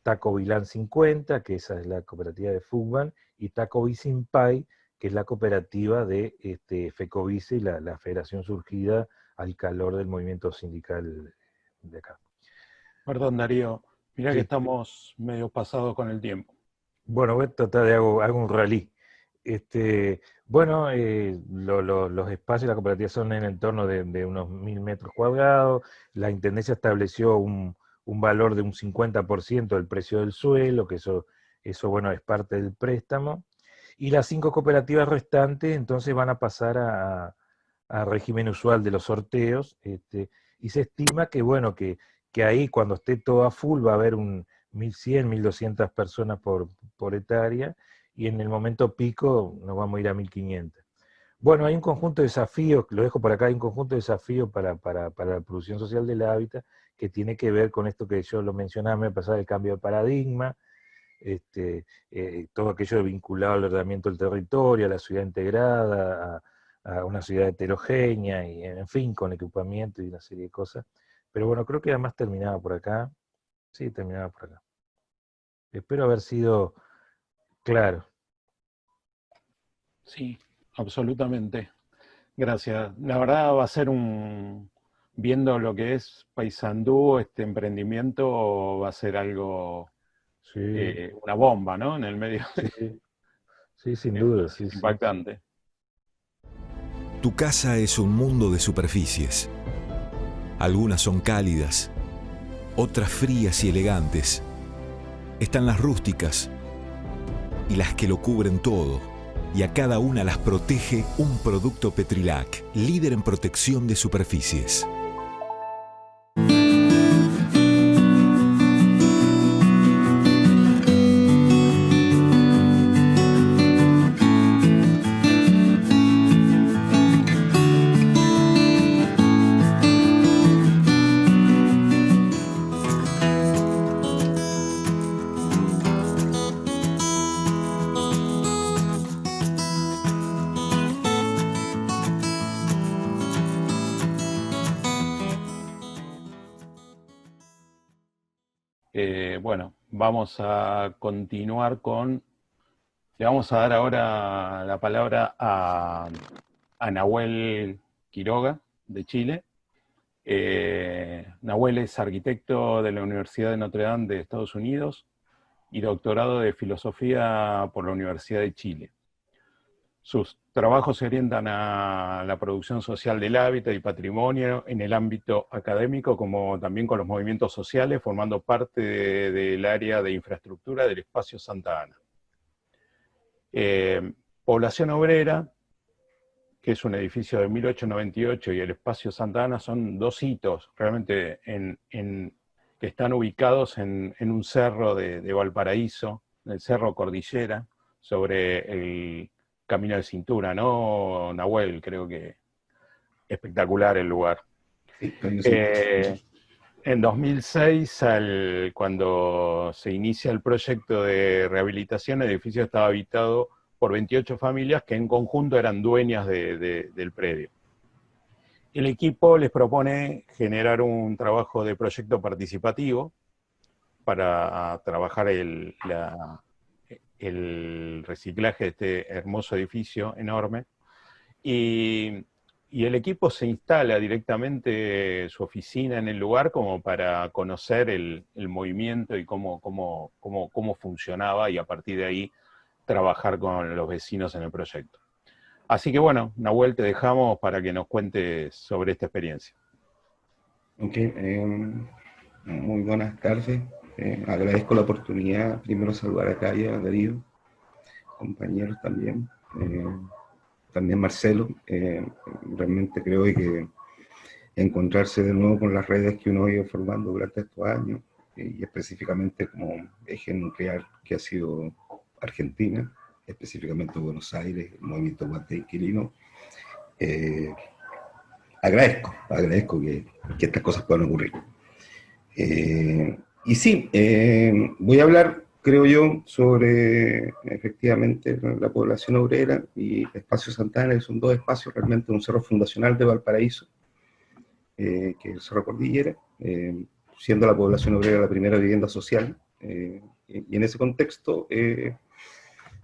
Tacovilán 50, que esa es la cooperativa de FUCBAN, y Tacovisimpay, que es la cooperativa de FECOBICI, la federación surgida al calor del movimiento sindical de acá. Perdón, Darío, mirá Sí. que estamos medio pasados con el tiempo. Bueno, voy a tratar de hago un rally. Bueno, los espacios de la cooperativa son en el entorno de unos 1000 metros cuadrados. La Intendencia estableció un valor de un 50% del precio del suelo, que eso bueno, es parte del préstamo. Y las 5 cooperativas restantes entonces van a pasar a régimen usual de los sorteos, y se estima que, bueno, que ahí cuando esté todo a full va a haber 1100, 1200 personas por hectárea, y en el momento pico nos vamos a ir a 1500. Bueno, hay un conjunto de desafíos, lo dejo por acá, hay un conjunto de desafíos para la producción social del hábitat, que tiene que ver con esto que yo lo mencionaba, me pasaba el cambio de paradigma, todo aquello vinculado al ordenamiento del territorio, a la ciudad integrada, a una ciudad heterogénea, y en fin, con equipamiento y una serie de cosas. Pero bueno, creo que además terminaba por acá. Sí, terminaba por acá. Espero haber sido claro. Sí, absolutamente. Gracias. La verdad va a ser viendo lo que es Paysandú, este emprendimiento, va a ser algo, Sí, una bomba, ¿no? En el medio. sí, sin duda. Sí, Es impactante. Tu casa es un mundo de superficies. Algunas son cálidas, otras frías y elegantes. Están las rústicas y las que lo cubren todo. Y a cada una las protege un producto Petrilac, líder en protección de superficies. Bueno, vamos a continuar le vamos a dar ahora la palabra a Nahuel Quiroga, de Chile. Nahuel es arquitecto de la Universidad de Notre Dame de Estados Unidos y doctorado de Filosofía por la Universidad de Chile. Sus trabajos se orientan a la producción social del hábitat y patrimonio en el ámbito académico, como también con los movimientos sociales, formando parte del área de infraestructura del Espacio Santa Ana. Población Obrera, que es un edificio de 1898, y el Espacio Santa Ana son dos hitos realmente que están ubicados en un cerro de Valparaíso, el Cerro Cordillera, sobre el Camino de Cintura, ¿no, Nahuel? Creo que espectacular el lugar. Sí, en 2006, cuando se inicia el proyecto de rehabilitación, el edificio estaba habitado por 28 familias que en conjunto eran dueñas del predio. El equipo les propone generar un trabajo de proyecto participativo para trabajar el reciclaje de este hermoso edificio enorme, y el equipo se instala directamente su oficina en el lugar como para conocer el movimiento y cómo funcionaba, y a partir de ahí trabajar con los vecinos en el proyecto. Así que bueno, Nahuel, te dejamos para que nos cuentes sobre esta experiencia. Ok, muy buenas tardes. Agradezco la oportunidad, primero saludar a Kaya, a Darío, compañeros también, también Marcelo. Realmente creo que encontrarse de nuevo con las redes que uno ha ido formando durante estos años, y específicamente como eje nuclear que ha sido Argentina, específicamente Buenos Aires, el movimiento Guante Inquilino, agradezco que estas cosas puedan ocurrir. Y sí, voy a hablar, creo yo, sobre efectivamente la población obrera y Espacio Santa Ana, que son dos espacios realmente, un cerro fundacional de Valparaíso, que es el Cerro Cordillera, siendo la población obrera la primera vivienda social, y en ese contexto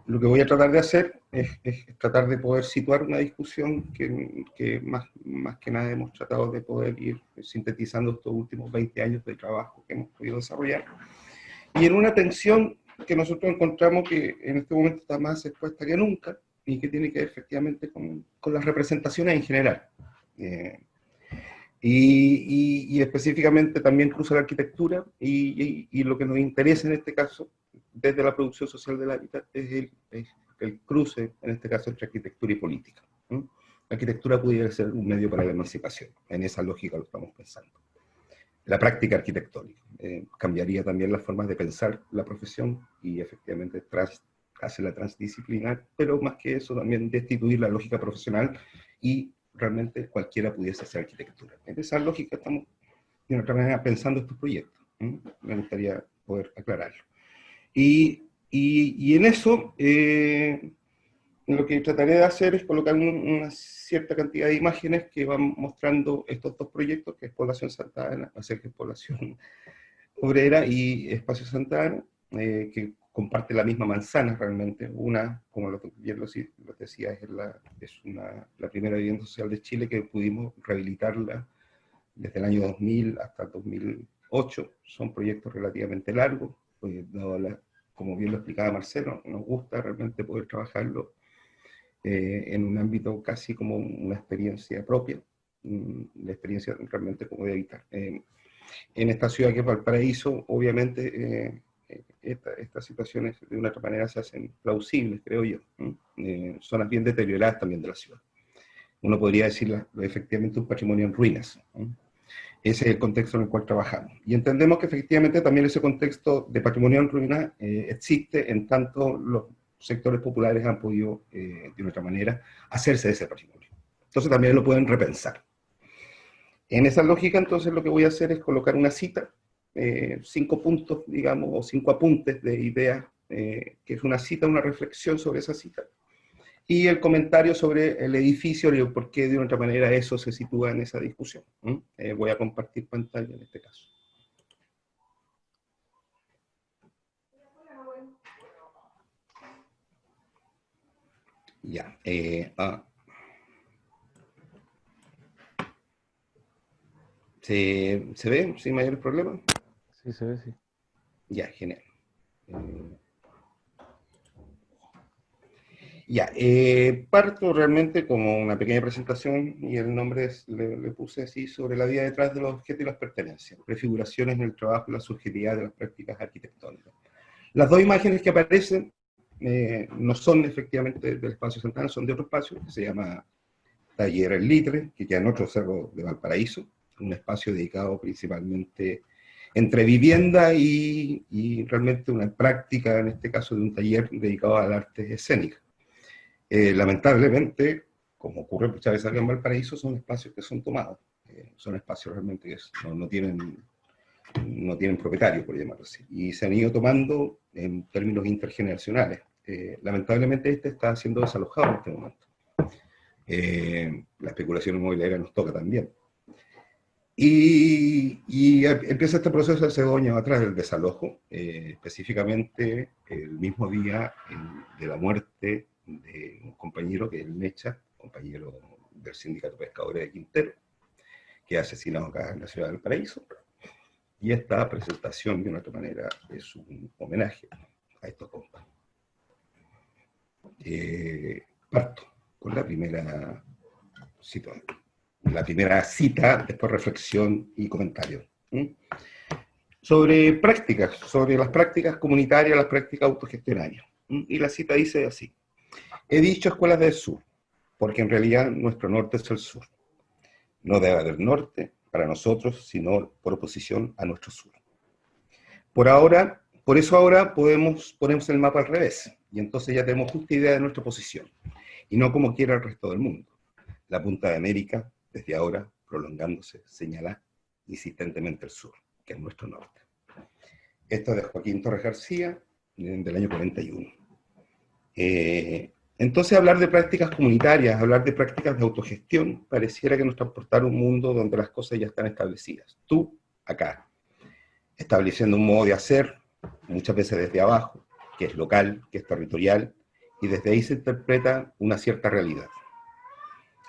lo que voy a tratar de hacer es tratar de poder situar una discusión que más que nada hemos tratado de poder ir sintetizando estos últimos 20 años de trabajo que hemos podido desarrollar, y en una tensión que nosotros encontramos que en este momento está más expuesta que nunca, y que tiene que ver efectivamente con las representaciones en general. Y específicamente también cruza la arquitectura, y lo que nos interesa en este caso, desde la producción social del hábitat, es el cruce, en este caso, entre arquitectura y política. La arquitectura pudiera ser un medio para la emancipación, en esa lógica lo estamos pensando. La práctica arquitectónica cambiaría también las formas de pensar la profesión, y efectivamente hacerla transdisciplinar, pero más que eso también destituir la lógica profesional, y realmente cualquiera pudiese hacer arquitectura. En esa lógica estamos de otra manera pensando estos proyectos. Me gustaría poder aclararlo. Y en eso, lo que trataré de hacer es colocar una cierta cantidad de imágenes que van mostrando estos dos proyectos, que es Población Santa Ana, que es Población Obrera y Espacio Santa Ana, que comparte la misma manzana realmente. Una, como bien lo decía, es la primera vivienda social de Chile, que pudimos rehabilitarla desde el año 2000 hasta el 2008. Son proyectos relativamente largos, como bien lo explicaba Marcelo, nos gusta realmente poder trabajarlo en un ámbito casi como una experiencia propia, la experiencia realmente como de habitar. En esta ciudad que es Valparaíso, obviamente estas situaciones de una otra manera se hacen plausibles, creo yo. Zonas bien deterioradas también de la ciudad. Uno podría decir efectivamente un patrimonio en ruinas. Ese es el contexto en el cual trabajamos. Y entendemos que efectivamente también ese contexto de patrimonio en ruinas existe en tanto los sectores populares han podido, de una otra manera, hacerse de ese patrimonio. Entonces también lo pueden repensar. En esa lógica, entonces, lo que voy a hacer es colocar una cita, 5 puntos, digamos, o 5 apuntes de ideas, que es una cita, una reflexión sobre esa cita, y el comentario sobre el edificio y el por qué de otra manera eso se sitúa en esa discusión. Voy a compartir pantalla en este caso. Ya. ¿Se ve sin mayor problema? Sí, se ve, sí. Ya, genial. Ya, parto realmente como una pequeña presentación, y el nombre le puse así, sobre la vida detrás de los objetos y las pertenencias, prefiguraciones en el trabajo y la subjetividad de las prácticas arquitectónicas. Las dos imágenes que aparecen no son efectivamente del espacio central, son de otro espacio, que se llama Taller El Litre, que queda en otro cerro de Valparaíso, un espacio dedicado principalmente entre vivienda y realmente una práctica, en este caso de un taller dedicado al arte escénica. Lamentablemente, como ocurre muchas veces aquí en Valparaíso, son espacios que son tomados, son espacios realmente que no tienen propietarios, por llamarlo así, y se han ido tomando en términos intergeneracionales. Lamentablemente este está siendo desalojado en este momento. La especulación inmobiliaria nos toca también. Y empieza este proceso hace 2 años atrás del desalojo, específicamente el mismo día de la muerte de un compañero, que es el Mecha, compañero del Sindicato de Pescadores de Quintero, que es asesinado acá en la ciudad del Paraíso. Y esta presentación, de una otra manera, es un homenaje a estos compas. Parto con la primera cita, después reflexión y comentario. Sobre prácticas, sobre las prácticas comunitarias, las prácticas autogestionarias. Y la cita dice así: he dicho escuelas del sur, porque en realidad nuestro norte es el sur. No debe haber norte para nosotros, sino por oposición a nuestro sur. Por eso ahora ponemos el mapa al revés, y entonces ya tenemos justa idea de nuestra posición, y no como quiera el resto del mundo. La punta de América, desde ahora, prolongándose, señala insistentemente el sur, que es nuestro norte. Esto es de Joaquín Torres García, del año 41. Entonces, hablar de prácticas comunitarias, hablar de prácticas de autogestión, pareciera que nos transportara un mundo donde las cosas ya están establecidas. Tú, acá, estableciendo un modo de hacer, muchas veces desde abajo, que es local, que es territorial, y desde ahí se interpreta una cierta realidad.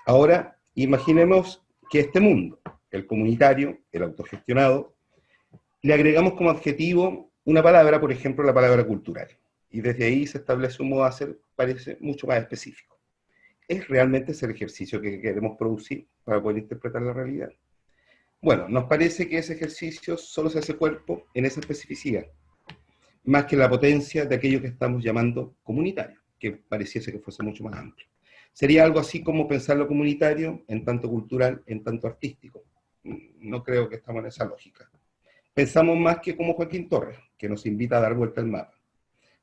Ahora, imaginemos que este mundo, el comunitario, el autogestionado, le agregamos como adjetivo una palabra, por ejemplo, la palabra cultural. Y desde ahí se establece un modo de hacer, parece mucho más específico. ¿Es realmente ese el ejercicio que queremos producir para poder interpretar la realidad? Bueno, nos parece que ese ejercicio solo se hace cuerpo en esa especificidad, más que la potencia de aquello que estamos llamando comunitario, que pareciese que fuese mucho más amplio. Sería algo así como pensar lo comunitario en tanto cultural, en tanto artístico. No creo que estamos en esa lógica. Pensamos más que como Joaquín Torres, que nos invita a dar vuelta al mapa,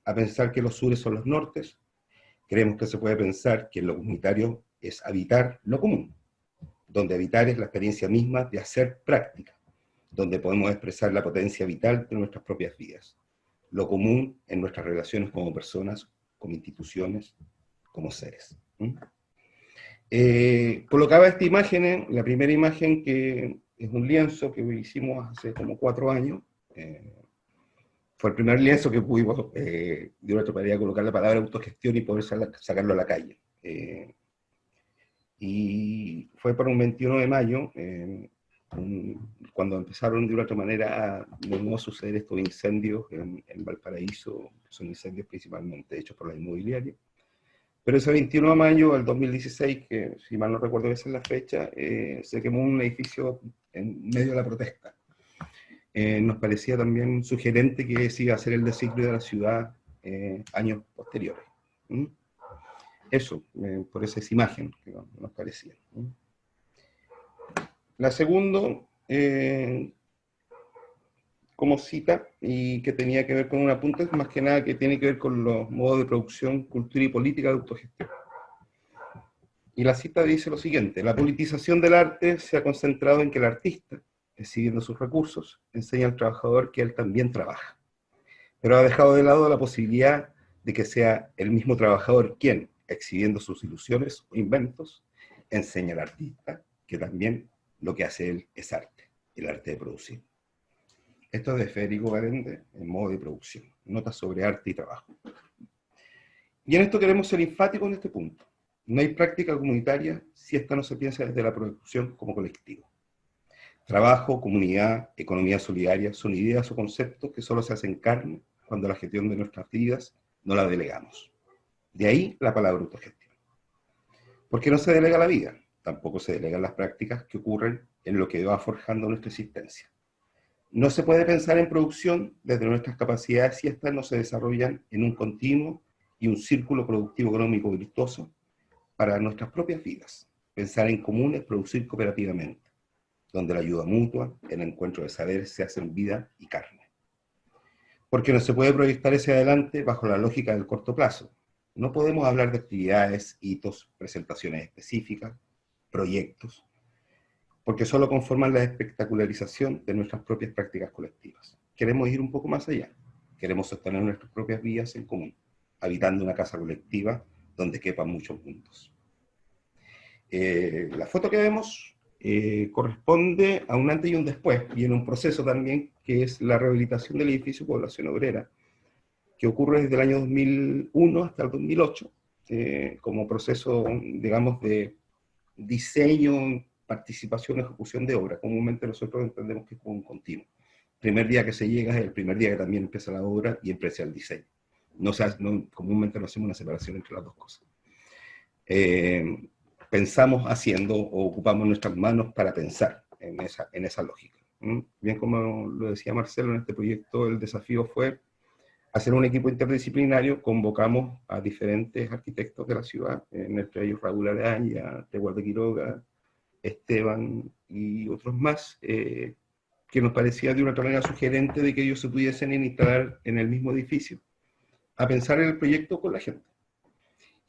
a pensar que los sures son los nortes. Creemos que se puede pensar que lo comunitario es habitar lo común, donde habitar es la experiencia misma de hacer práctica, donde podemos expresar la potencia vital de nuestras propias vidas. Lo común en nuestras relaciones como personas, como instituciones, como seres. Colocaba esta imagen, la primera imagen, que es un lienzo que hicimos hace como 4 años. Fue el primer lienzo que pudimos, de una otra manera, colocar la palabra autogestión y poder sacarlo a la calle. Y fue para un 21 de mayo, cuando empezaron de una otra manera a no suceder estos incendios en Valparaíso, que son incendios principalmente hechos por la inmobiliaria. Pero ese 21 de mayo del 2016, que si mal no recuerdo esa es la fecha, se quemó un edificio en medio de la protesta. Nos parecía también sugerente que ese iba a ser el designio de la ciudad años posteriores. Eso, por esa imagen que nos parecía. La segunda, como cita, y que tenía que ver con un apunte, más que nada que tiene que ver con los modos de producción, cultura y política de autogestión. Y la cita dice lo siguiente: la politización del arte se ha concentrado en que el artista, exhibiendo sus recursos, enseña al trabajador que él también trabaja. Pero ha dejado de lado la posibilidad de que sea el mismo trabajador quien, exhibiendo sus ilusiones o inventos, enseña al artista que también lo que hace él es arte, el arte de producir. Esto es de Federico Garende, en modo de producción, notas sobre arte y trabajo. Y en esto queremos ser enfáticos en este punto. No hay práctica comunitaria si esta no se piensa desde la producción como colectivo. Trabajo, comunidad, economía solidaria son ideas o conceptos que solo se hacen carne cuando la gestión de nuestras vidas no la delegamos. De ahí la palabra autogestión. ¿Por qué no se delega la vida? Tampoco se delegan las prácticas que ocurren en lo que va forjando nuestra existencia. No se puede pensar en producción desde nuestras capacidades si estas no se desarrollan en un continuo y un círculo productivo económico virtuoso para nuestras propias vidas. Pensar en común es producir cooperativamente, donde la ayuda mutua, el encuentro de saberes se hacen vida y carne. Porque no se puede proyectar hacia adelante bajo la lógica del corto plazo. No podemos hablar de actividades, hitos, presentaciones específicas, proyectos, porque solo conforman la espectacularización de nuestras propias prácticas colectivas. Queremos ir un poco más allá. Queremos sostener nuestras propias vidas en común, habitando una casa colectiva donde quepan muchos mundos. La foto que vemos corresponde a un antes y un después, y en un proceso también que es la rehabilitación del edificio Población Obrera, que ocurre desde el año 2001 hasta el 2008, como proceso, digamos, de diseño, participación, ejecución de obra. Comúnmente nosotros entendemos que es como un continuo. El primer día que se llega es el primer día que también empieza la obra y empieza el diseño. Comúnmente no hacemos una separación entre las dos cosas. Pensamos haciendo o ocupamos nuestras manos para pensar en esa lógica. Bien, como lo decía Marcelo, en este proyecto el desafío fue hacer un equipo interdisciplinario. Convocamos a diferentes arquitectos de la ciudad, entre ellos Raúl Araña, Teguardo Quiroga, Esteban y otros más, que nos parecía de una manera sugerente de que ellos se pudiesen instalar en el mismo edificio, a pensar en el proyecto con la gente.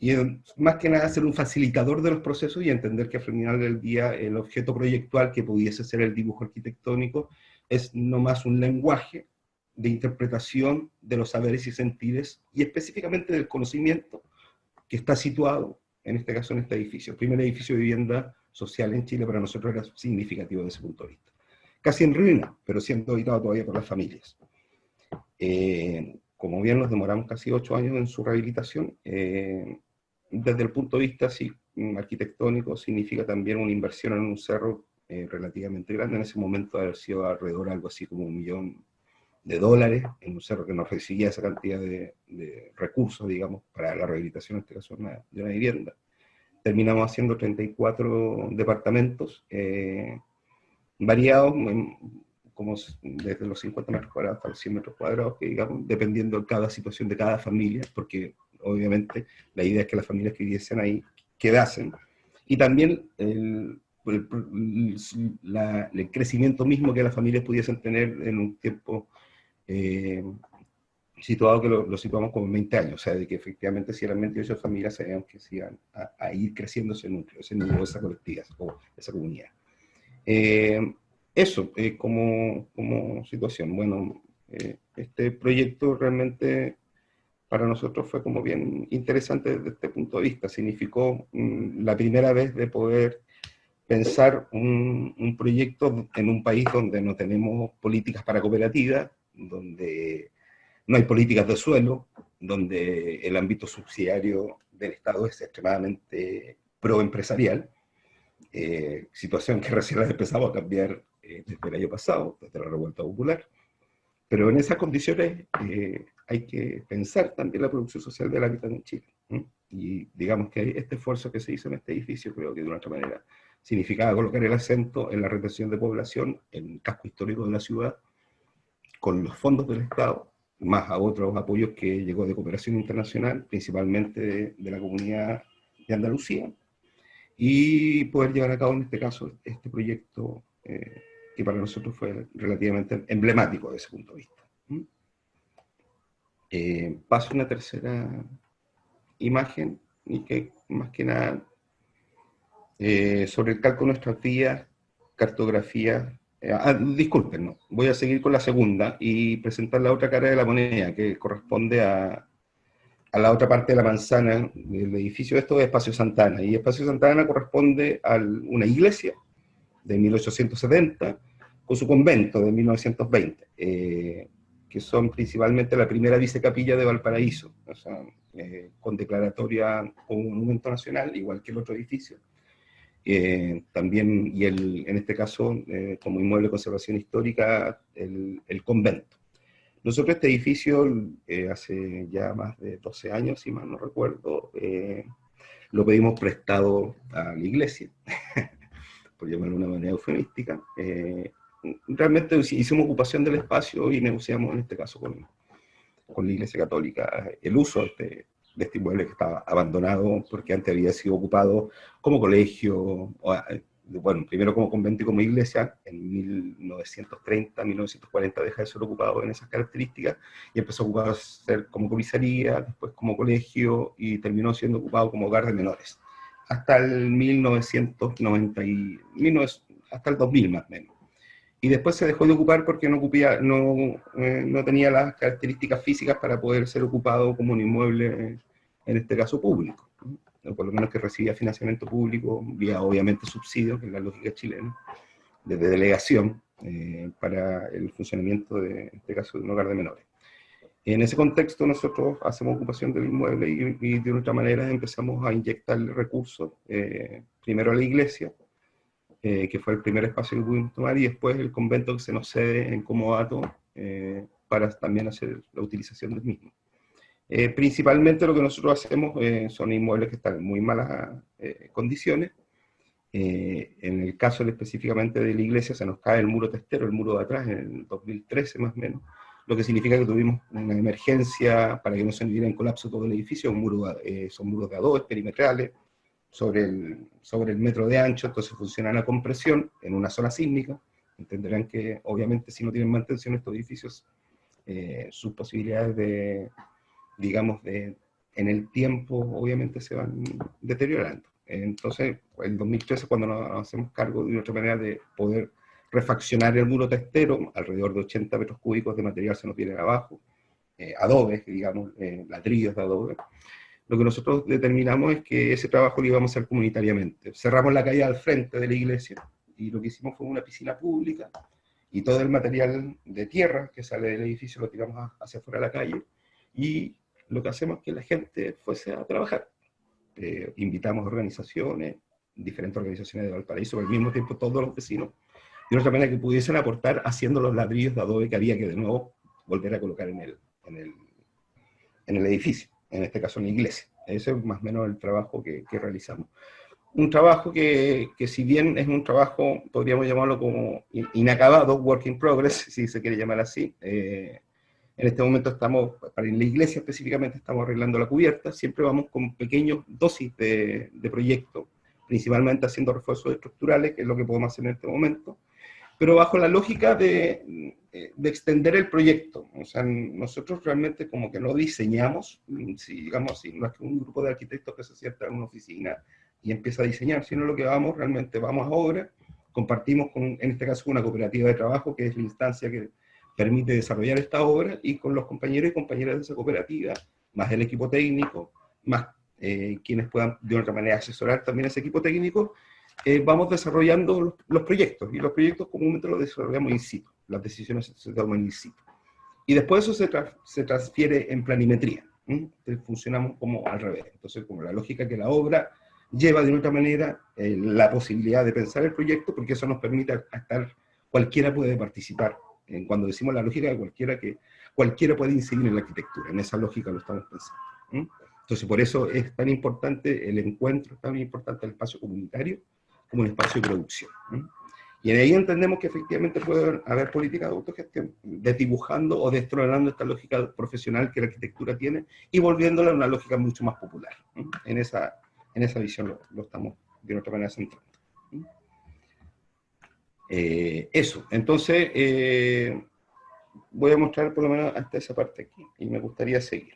Y más que nada ser un facilitador de los procesos y entender que al final del día el objeto proyectual que pudiese ser el dibujo arquitectónico es no más un lenguaje de interpretación de los saberes y sentires, y específicamente del conocimiento que está situado, en este caso, en este edificio. El primer edificio de vivienda social en Chile para nosotros era significativo desde ese punto de vista. Casi en ruina, pero siendo habitado todavía por las familias. Como bien nos demoramos casi 8 años en su rehabilitación, desde el punto de vista arquitectónico significa también una inversión en un cerro relativamente grande. En ese momento haber sido alrededor algo así como $1 millón, en un cerro que no recibía esa cantidad de recursos, digamos, para la rehabilitación, en este caso, de una vivienda. Terminamos haciendo 34 departamentos, variados, como desde los 50 metros cuadrados hasta los 100 metros cuadrados, que digamos, dependiendo de cada situación de cada familia, porque obviamente la idea es que las familias que viviesen ahí quedasen, y también el crecimiento mismo que las familias pudiesen tener en un tiempo situado, que lo situamos como 20 años, o sea, de que efectivamente si eran 28 familias, sabíamos que se iban a ir creciendo ese núcleo, esa colectividad, o esa comunidad. Eso, como situación. Bueno, este proyecto realmente para nosotros fue como bien interesante desde este punto de vista. Significó la primera vez de poder pensar un proyecto en un país donde no tenemos políticas para cooperativas, donde no hay políticas de suelo, donde el ámbito subsidiario del Estado es extremadamente proempresarial, situación que recién la empezamos a cambiar desde el año pasado, desde la revuelta popular. Pero en esas condiciones hay que pensar también la producción social del hábitat en Chile. Y digamos que este esfuerzo que se hizo en este edificio, creo que de una otra manera significaba colocar el acento en la retención de población, en el casco histórico de la ciudad, con los fondos del Estado, más a otros apoyos que llegó de cooperación internacional, principalmente de la comunidad de Andalucía, y poder llevar a cabo en este caso este proyecto que para nosotros fue relativamente emblemático desde ese punto de vista. Paso a una tercera imagen, y que más que nada sobre el calco de nuestras vías, cartografía. Disculpen, no, voy a seguir con la segunda y presentar la otra cara de la moneda, que corresponde a la otra parte de la manzana del edificio. Esto es Espacio Santana, y Espacio Santana corresponde a una iglesia de 1870, con su convento de 1920, que son principalmente la primera vicecapilla de Valparaíso, o sea, con declaratoria como monumento nacional, igual que el otro edificio. También, y en este caso, como inmueble de conservación histórica, el convento. Nosotros este edificio, hace ya más de 12 años, si mal no recuerdo, lo pedimos prestado a la iglesia, por llamarlo de una manera eufemística. Realmente hicimos ocupación del espacio y negociamos en este caso con la Iglesia Católica el uso de este inmueble que estaba abandonado porque antes había sido ocupado como colegio, bueno, primero como convento y como iglesia. En 1930, 1940 deja de ser ocupado en esas características y empezó a ocuparse como comisaría, después como colegio y terminó siendo ocupado como hogar de menores. Hasta el 1990 hasta el 2000 más o menos. Y después se dejó de ocupar porque no tenía las características físicas para poder ser ocupado como un inmueble, en este caso público, o por lo menos que recibía financiamiento público, vía obviamente subsidio, que es la lógica chilena, desde delegación, para el funcionamiento de, en este caso, de un hogar de menores. En ese contexto nosotros hacemos ocupación del inmueble y de otra manera empezamos a inyectar recursos, primero a la iglesia, que fue el primer espacio que pudimos tomar, y después el convento que se nos cede en Comodato para también hacer la utilización del mismo. Principalmente lo que nosotros hacemos son inmuebles que están en muy malas condiciones. En el caso específicamente de la iglesia se nos cae el muro testero, el muro de atrás, en el 2013 más o menos, lo que significa que tuvimos una emergencia para que no se viera en colapso todo el edificio. Son muros de adobe perimetrales, sobre el metro de ancho, entonces funcionan a compresión en una zona sísmica. Entenderán que obviamente si no tienen mantención estos edificios, sus posibilidades de, digamos, en el tiempo obviamente se van deteriorando. Entonces, en 2013, cuando nos hacemos cargo de otra manera de poder refaccionar el muro testero, alrededor de 80 metros cúbicos de material se nos vienen abajo, adobes, digamos, ladrillos de adobe. Lo que nosotros determinamos es que ese trabajo lo íbamos a hacer comunitariamente. Cerramos la calle al frente de la iglesia y lo que hicimos fue una piscina pública y todo el material de tierra que sale del edificio lo tiramos hacia afuera de la calle y lo que hacemos es que la gente fuese a trabajar. Invitamos organizaciones, diferentes organizaciones de Valparaíso, al mismo tiempo todos los vecinos, de otra manera que pudiesen aportar haciendo los ladrillos de adobe que había que de nuevo volver a colocar en el edificio. En este caso en la iglesia. Ese es más o menos el trabajo que realizamos. Un trabajo que si bien es un trabajo, podríamos llamarlo como inacabado, work in progress, si se quiere llamar así. En este momento estamos, para la iglesia específicamente, estamos arreglando la cubierta. Siempre vamos con pequeños dosis de proyecto, principalmente haciendo refuerzos estructurales, que es lo que podemos hacer en este momento, pero bajo la lógica de extender el proyecto. O sea, nosotros realmente como que no diseñamos, si digamos así, no es que un grupo de arquitectos que se sienta en una oficina y empieza a diseñar, sino lo que realmente vamos a obra, compartimos en este caso una cooperativa de trabajo, que es la instancia que permite desarrollar esta obra, y con los compañeros y compañeras de esa cooperativa, más el equipo técnico, más quienes puedan de otra manera asesorar también a ese equipo técnico, vamos desarrollando los proyectos, y los proyectos comúnmente los desarrollamos in situ, las decisiones se toman in situ. Y después eso se transfiere en planimetría. Entonces funcionamos como al revés. Entonces, como la lógica que la obra lleva de otra manera la posibilidad de pensar el proyecto, porque eso nos permite cualquiera puede participar. Cuando decimos la lógica de que cualquiera puede incidir en la arquitectura, en esa lógica lo estamos pensando. Entonces, por eso es tan importante el encuentro, es tan importante el espacio comunitario como un espacio de producción. Y de ahí entendemos que efectivamente puede haber políticas de autogestión, desdibujando o destronando esta lógica profesional que la arquitectura tiene y volviéndola a una lógica mucho más popular. En esa visión lo estamos de otra manera centrando. Eso, entonces voy a mostrar por lo menos hasta esa parte aquí y me gustaría seguir.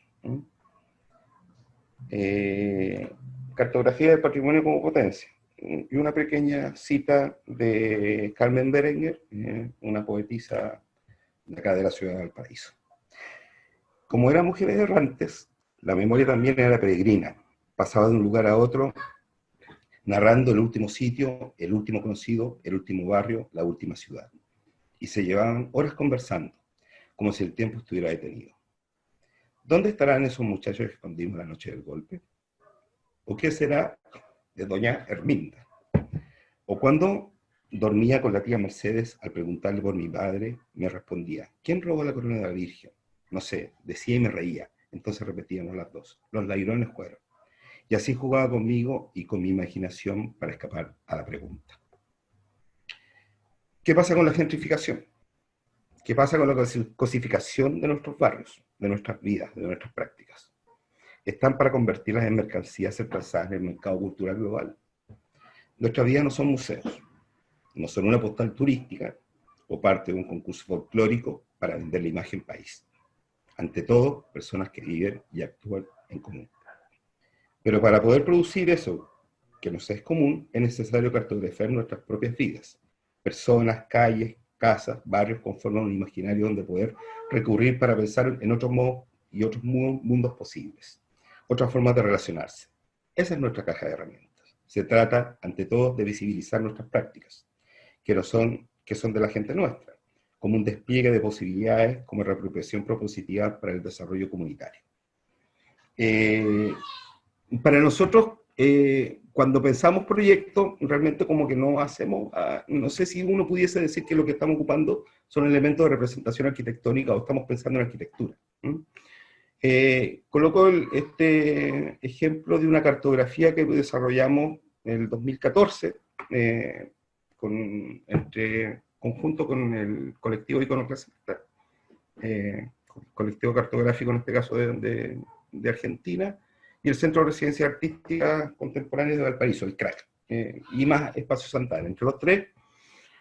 Cartografía del patrimonio como potencia. Y una pequeña cita de Carmen Berenguer, una poetisa de acá de la ciudad de Valparaíso. Como eran mujeres errantes, la memoria también era peregrina. Pasaba de un lugar a otro, narrando el último sitio, el último conocido, el último barrio, la última ciudad. Y se llevaban horas conversando, como si el tiempo estuviera detenido. ¿Dónde estarán esos muchachos que escondimos la noche del golpe? ¿O qué será de doña Herminda? ¿O cuándo dormía con la tía Mercedes. Al preguntarle por mi padre, me respondía: ¿quién robó la corona de la Virgen? No sé, decía y me reía. Entonces repetíamos las dos. Los ladrones fueron. Y así jugaba conmigo y con mi imaginación para escapar a la pregunta. ¿Qué pasa con la gentrificación? ¿Qué pasa con la cosificación de nuestros barrios, de nuestras vidas, de nuestras prácticas? ¿Están para convertirlas en mercancías trazadas en el mercado cultural global? Nuestras vidas no son museos, no son una postal turística o parte de un concurso folclórico para vender la imagen país. Ante todo, personas que viven y actúan en común. Pero para poder producir eso que nos es común, es necesario cartografiar nuestras propias vidas. Personas, calles, casas, barrios conforman un imaginario donde poder recurrir para pensar en otros modos y otros mundos posibles, otras formas de relacionarse. Esa es nuestra caja de herramientas. Se trata, ante todo, de visibilizar nuestras prácticas, que son de la gente nuestra, como un despliegue de posibilidades, como reapropiación propositiva para el desarrollo comunitario. Para nosotros, cuando pensamos proyectos, realmente como que no hacemos, no sé si uno pudiese decir que lo que estamos ocupando son elementos de representación arquitectónica o estamos pensando en arquitectura. Coloco este ejemplo de una cartografía que desarrollamos en el 2014, conjunto con el colectivo iconoclasta, colectivo cartográfico en este caso de Argentina, y el Centro de Residencia Artística Contemporánea de Valparaíso, el CRAC, y más Espacio Santana. Entre los tres,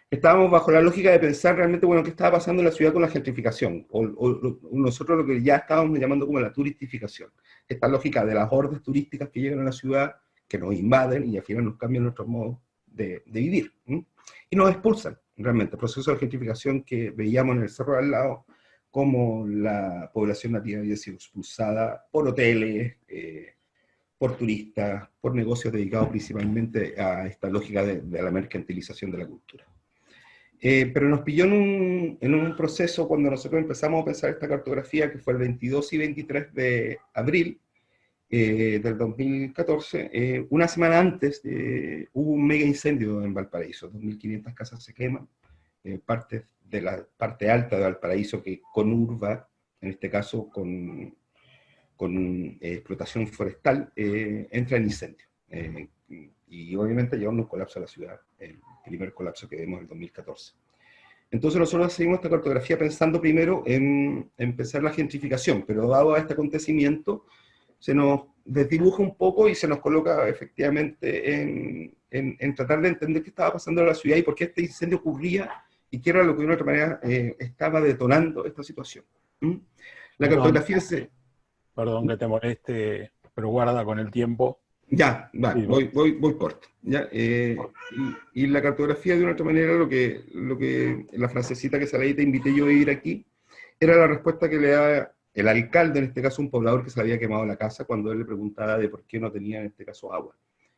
estábamos bajo la lógica de pensar realmente, bueno, qué estaba pasando en la ciudad con la gentrificación, o nosotros lo que ya estábamos llamando como la turistificación. Esta lógica de las hordas turísticas que llegan a la ciudad, que nos invaden y al final nos cambian nuestros modos de vivir. Y nos expulsan, realmente. El proceso de gentrificación que veíamos en el cerro de al lado, como la población nativa había sido expulsada por hoteles, por turistas, por negocios dedicados principalmente a esta lógica de la mercantilización de la cultura. Pero nos pilló en un proceso cuando nosotros empezamos a pensar esta cartografía, que fue el 22 y 23 de abril del 2014, una semana antes hubo un mega incendio en Valparaíso, 2.500 casas se queman, parte de la parte alta de Valparaíso que conurba, en este caso con explotación forestal, entra en incendio. Y obviamente lleva un colapso a la ciudad, el primer colapso que vemos en el 2014. Entonces nosotros seguimos esta cartografía pensando primero en empezar la gentrificación, pero dado a este acontecimiento, se nos desdibuja un poco y se nos coloca efectivamente en tratar de entender qué estaba pasando en la ciudad y por qué este incendio ocurría y qué era lo que de una otra manera estaba detonando esta situación. La cartografía se... Perdón que te moleste, pero guarda con el tiempo. Ya, vale, voy corto. ¿Ya? Y la cartografía de una otra manera, lo que la frasecita que sale ahí, te invité yo a ir aquí, era la respuesta que le da el alcalde, en este caso un poblador que se le había quemado la casa, cuando él le preguntaba de por qué no tenía en este caso agua.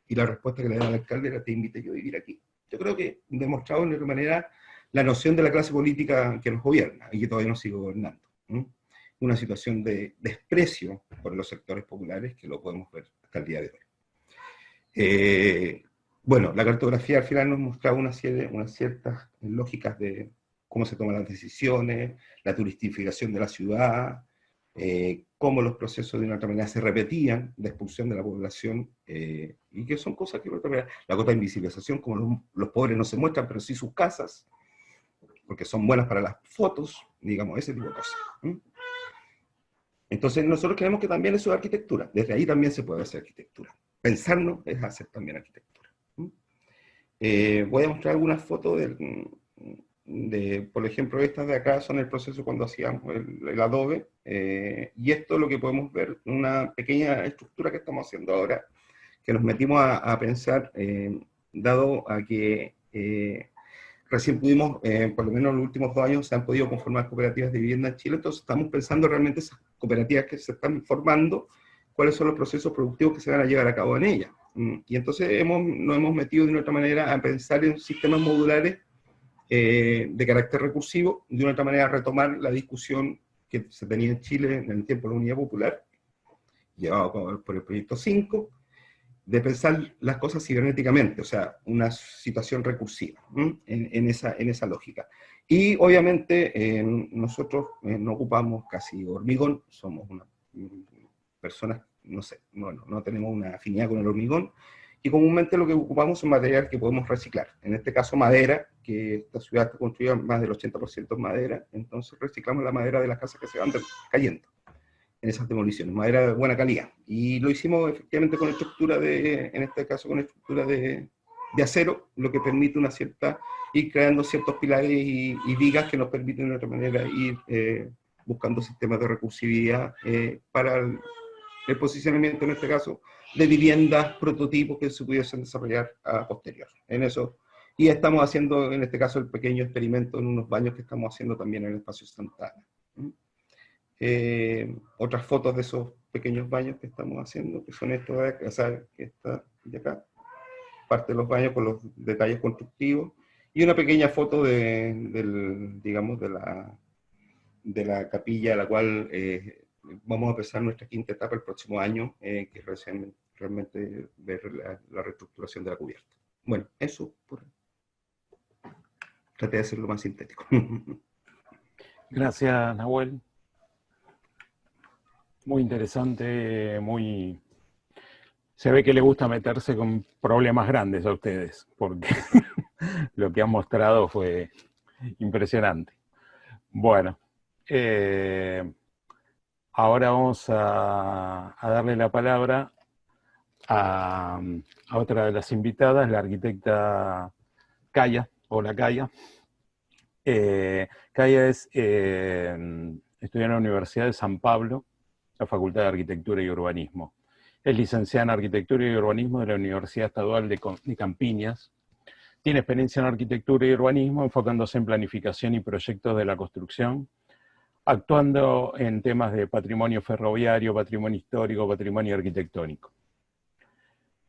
Y la respuesta que le da el alcalde era: te invité yo a vivir aquí. Yo creo que demostrado de otra manera la noción de la clase política que nos gobierna y que todavía nos sigue gobernando. Una situación de desprecio por los sectores populares que lo podemos ver hasta el día de hoy. Bueno, la cartografía al final nos mostraba unas ciertas lógicas de cómo se toman las decisiones, la turistificación de la ciudad, cómo los procesos de una otra manera se repetían de expulsión de la población, y que son cosas que de otra manera, la cota de invisibilización, como los pobres no se muestran, pero sí sus casas, porque son buenas para las fotos, digamos, ese tipo de cosas. Entonces nosotros creemos que también eso es arquitectura, desde ahí también se puede hacer arquitectura. Pensarnos es hacer también arquitectura. Voy a mostrar algunas fotos por ejemplo, estas de acá son el proceso cuando hacíamos el adobe, y esto es lo que podemos ver, una pequeña estructura que estamos haciendo ahora, que nos metimos a pensar, dado a que recién pudimos, por lo menos en los últimos 2 años, se han podido conformar cooperativas de vivienda en Chile, entonces estamos pensando realmente esas cooperativas que se están formando, cuáles son los procesos productivos que se van a llevar a cabo en ellas. Y entonces nos hemos metido de una otra manera a pensar en sistemas modulares de carácter recursivo, de una otra manera retomar la discusión que se tenía en Chile en el tiempo de la Unidad Popular, llevado por el Proyecto 5, pensar las cosas cibernéticamente, o sea, una situación recursiva, en esa lógica. Y obviamente nosotros no ocupamos casi hormigón, somos personas, no sé, bueno, no tenemos una afinidad con el hormigón, y comúnmente lo que ocupamos es material que podemos reciclar. En este caso madera, que esta ciudad está construida más del 80% en madera, entonces reciclamos la madera de las casas que se van cayendo en esas demoliciones, madera de buena calidad. Y lo hicimos efectivamente con estructura en este caso con estructura de acero, lo que permite ir creando ciertos pilares y vigas que nos permiten de otra manera ir buscando sistemas de recursividad para el posicionamiento, en este caso, de viviendas, prototipos que se pudiesen desarrollar a posterior. En eso, y estamos haciendo, en este caso, el pequeño experimento en unos baños que estamos haciendo también en el espacio Santana. Otras fotos de esos pequeños baños que estamos haciendo, que son estos de acá, o sea, que está de acá, parte de los baños con los detalles constructivos, y una pequeña foto digamos, de la capilla a la cual vamos a empezar nuestra quinta etapa el próximo año, que es realmente ver la reestructuración de la cubierta. Bueno, eso, traté de hacerlo más sintético. Gracias, Nahuel. Muy interesante, se ve que le gusta meterse con problemas grandes a ustedes, porque lo que han mostrado fue impresionante. Bueno, ahora vamos a darle la palabra a otra de las invitadas, la arquitecta Kaya. Hola, Kaya. Kaya es estudió en la Universidad de San Pablo, la Facultad de Arquitectura y Urbanismo. Es licenciada en Arquitectura y Urbanismo de la Universidad Estadual de Campiñas. Tiene experiencia en Arquitectura y Urbanismo, enfocándose en planificación y proyectos de la construcción, actuando en temas de patrimonio ferroviario, patrimonio histórico, patrimonio arquitectónico.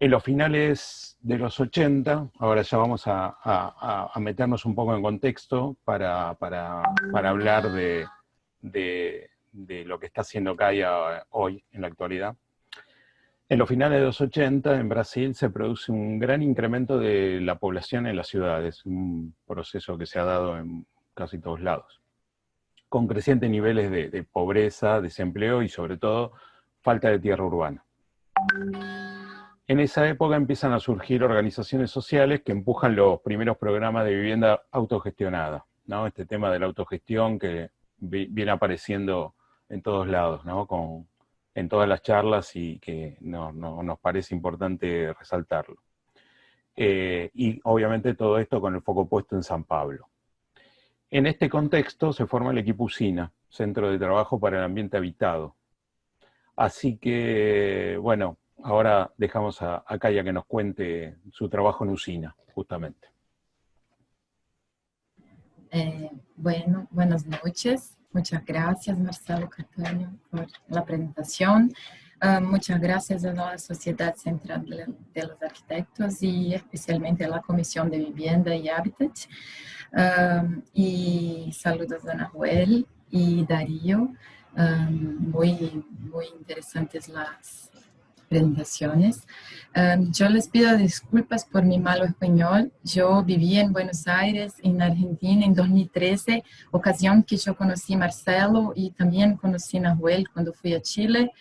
En los finales de los 80, ahora ya vamos a meternos un poco en contexto para hablar de lo que está haciendo Kaya hoy, en la actualidad. En los finales de los 80, en Brasil, se produce un gran incremento de la población en las ciudades, un proceso que se ha dado en casi todos lados, con crecientes niveles de pobreza, desempleo y sobre todo falta de tierra urbana. En esa época empiezan a surgir organizaciones sociales que empujan los primeros programas de vivienda autogestionada, ¿no? Este tema de la autogestión que viene apareciendo en todos lados, ¿no? En todas las charlas, y que nos parece importante resaltarlo. Y obviamente todo esto con el foco puesto en San Pablo. En este contexto se forma el equipo Usina, Centro de Trabajo para el Ambiente Habitado. Así que, bueno, ahora dejamos a Kaya que nos cuente su trabajo en Usina, justamente. Bueno, buenas noches. Muchas gracias, Marcelo Cattaneo, por la presentación. Muchas gracias a la Sociedad Central de los Arquitectos y especialmente a la Comisión de Vivienda y Hábitat. Y saludos a Nahuel y Darío. Muy interesantes las presentaciones. Yo les pido disculpas por mi malo español. Yo viví en Buenos Aires, en Argentina, en 2013, ocasión que yo conocí a Marcelo y también conocí a Nahuel cuando fui a Chile.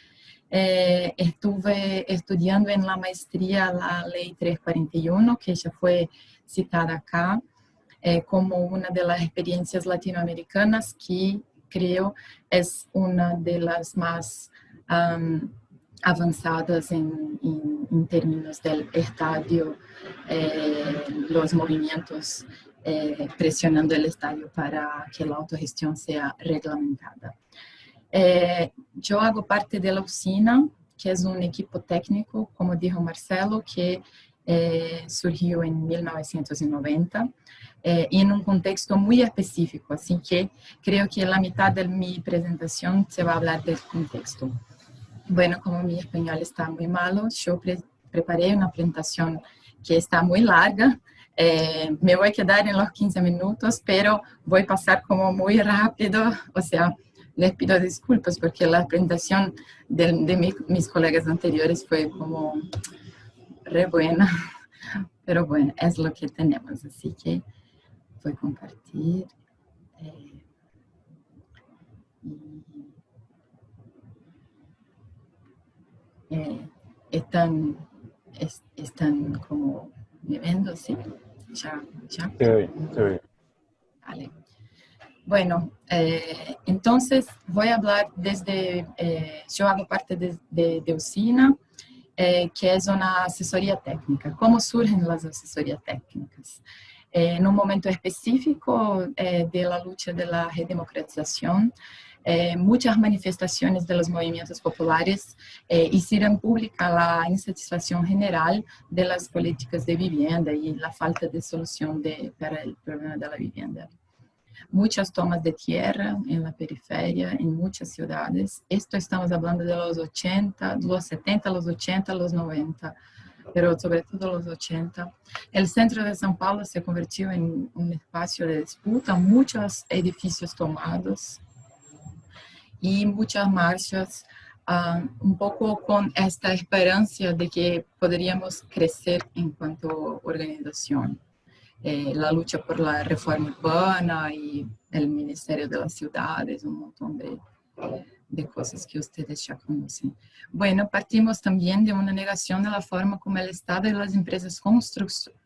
Estuve estudiando en la maestría la Ley 341, que ya fue citada acá, como una de las experiencias latinoamericanas que creo es una de las más avanzadas en términos del estadio, los movimientos presionando el estadio para que la autogestión sea reglamentada. Yo hago parte de la Usina, que es un equipo técnico, como dijo Marcelo, que surgió en 1990, y en un contexto muy específico, así que creo que la mitad de mi presentación se va a hablar del contexto. Bueno, como mi español está muy malo, yo preparé una presentación que está muy larga. Me voy a quedar en los 15 minutos, pero voy a pasar como muy rápido. O sea, les pido disculpas porque la presentación de mis colegas anteriores fue como re buena, pero bueno, es lo que tenemos, así que voy a compartir. Están como viviendo, ¿sí? Ya. Se ve. Vale. Bueno, entonces voy a hablar desde, yo hago parte de Usina, que es una asesoría técnica. ¿Cómo surgen las asesorías técnicas? En un momento específico de la lucha de la redemocratización, muchas manifestaciones de los movimientos populares hicieron pública la insatisfacción general de las políticas de vivienda y la falta de solución para el problema de la vivienda. Muchas tomas de tierra en la periferia, en muchas ciudades. Esto estamos hablando de los 80, los 70, los 80, los 90, pero sobre todo los 80. El centro de São Paulo se convirtió en un espacio de disputa, muchos edificios tomados y muchas marchas, un poco con esta esperanza de que podríamos crecer en cuanto a organización. La lucha por la reforma urbana y el Ministerio de las Ciudades, un montón de cosas que ustedes ya conocen. Bueno, partimos también de una negación de la forma como el Estado y las empresas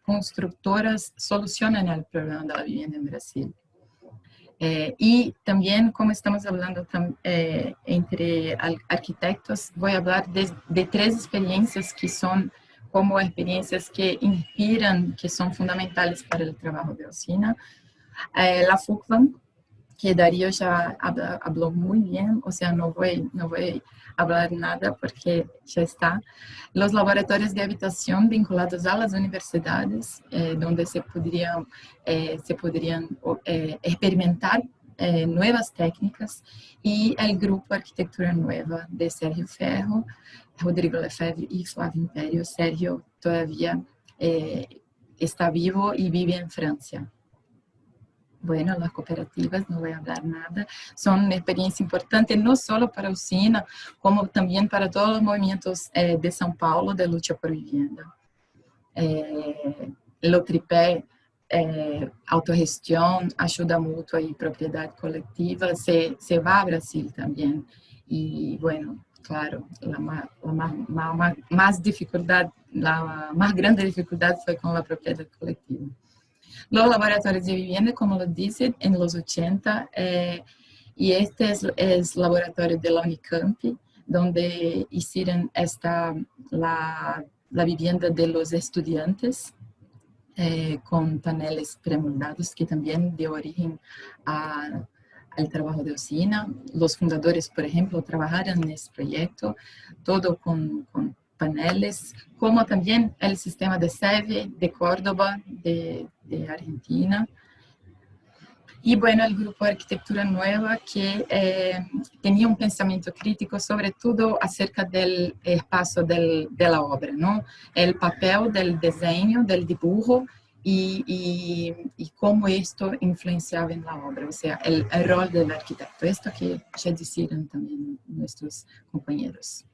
constructoras solucionan el problema de la vivienda en Brasil. Y también, como estamos hablando entre arquitectos, voy a hablar de 3 experiencias que son como experiencias que inspiran, que son fundamentales para el trabajo de Usina. La FUCVAN, que Darío ya habló muy bien, o sea, no voy a hablar nada porque ya está. Los laboratorios de habitación vinculados a las universidades, donde se podrían experimentar nuevas técnicas, y el grupo Arquitectura Nueva de Sergio Ferro, Rodrigo Lefebvre y Flávio Império. Sergio todavía está vivo y vive en Francia. Bueno, las cooperativas, no voy a hablar nada, son una experiencia importante no solo para Usina, como también para todos los movimientos de São Paulo de lucha por vivienda. Lo tripé, autogestión, ayuda mutua y propiedad colectiva, se va a Brasil también. Y bueno, claro, la más grande dificultad fue con la propiedad colectiva. Los laboratorios de vivienda, como lo dicen, en los 80, y este es el laboratorio de la Unicamp, donde hicieron la vivienda de los estudiantes, con paneles premoldados, que también dio origen al trabajo de Usina. Los fundadores, por ejemplo, trabajaron en este proyecto, todo con paneles, como también el sistema de SEVE de Córdoba, de Argentina. Y bueno, el grupo Arquitectura Nueva, que tenía un pensamiento crítico sobre todo acerca del espacio de la obra, ¿no? El papel del diseño, del dibujo y cómo esto influenciaba en la obra, o sea, el rol del arquitecto, esto que ya dijeron también nuestros compañeros.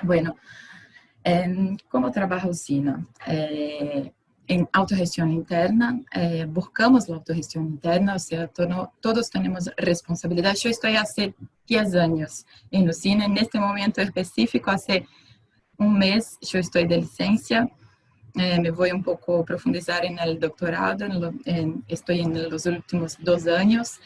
Bueno, ¿cómo trabaja Usina? En autogestión interna, buscamos la autogestión interna, o sea, todos tenemos responsabilidad. Yo estoy hace 10 años en Usina, en este momento específico, hace un mes yo estoy de licencia, me voy un poco a profundizar en el doctorado, estoy en los últimos 2 años,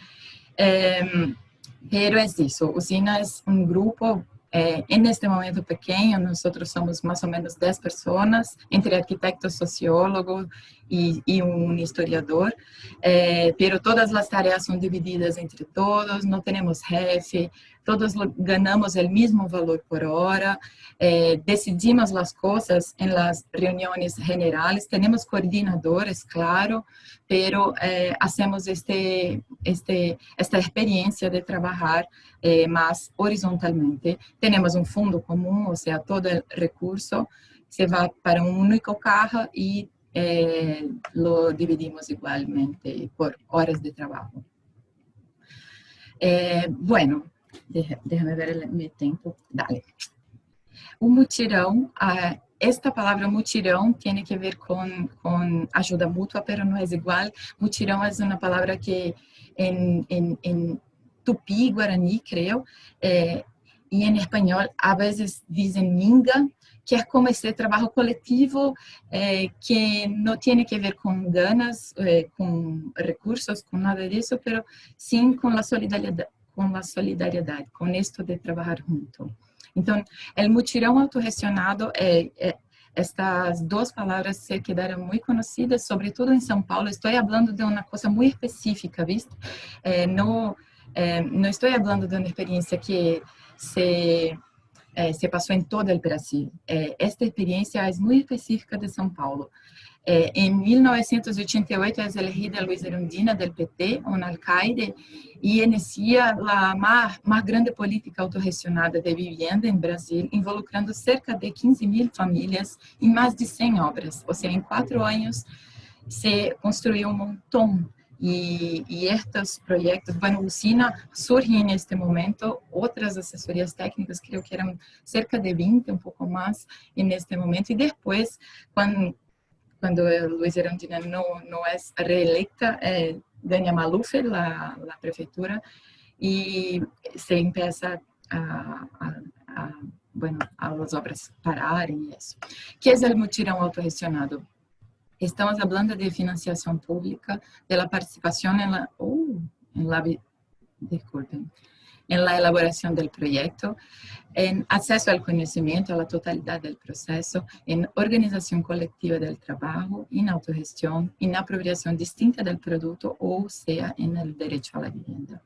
pero es eso, Usina es un grupo. En este momento pequeño, nosotros somos más o menos 10 personas, entre arquitectos, sociólogos y un historiador, pero todas las tareas son divididas entre todos, no tenemos jefe, todos ganamos el mismo valor por hora, decidimos las cosas en las reuniones generales, tenemos coordinadores, claro, pero hacemos esta experiencia de trabajar más horizontalmente. Tenemos un fondo común, o sea, todo el recurso se va para un único caja y lo dividimos igualmente por horas de trabajo. Bueno, déjame ver mi tiempo. Dale. O mutirão esta palabra mutirão tiene que ver con ayuda mutua, pero no es igual. Mutirão es una palabra que en tupí, guaraní, creo, y en español a veces dicen minga, que es como ese trabajo colectivo que no tiene que ver con ganas, con recursos, con nada de eso, pero sí con la solidaridad, con esto de trabajar junto. Entonces, el mutirão autogestionado, estas dos palabras se quedaron muy conocidas, sobre todo en São Paulo. Estoy hablando de una cosa muy específica, ¿viste? No estoy hablando de una experiencia que se pasó en todo el Brasil. Esta experiencia es muy específica de São Paulo. En 1988 es elegida Luiza Erundina del PT, un alcalde, y inicia la más grande política autogestionada de vivienda en Brasil, involucrando cerca de 15.000 familias y más de 100 obras. O sea, en 4 años se construyó un montón. Y estos proyectos, bueno, Usina surge en este momento, otras asesorías técnicas creo que eran cerca de 20, un poco más en este momento, y después, cuando Luiza Erundina no es reelecta, gana Maluf la prefeitura, y se empieza a las obras parar y eso. ¿Qué es el mutirão autogestionado? Estamos hablando de financiación pública, de la participación en la elaboración del proyecto, en acceso al conocimiento, a la totalidad del proceso, en organización colectiva del trabajo, en autogestión, en apropiación distinta del producto, o sea, en el derecho a la vivienda.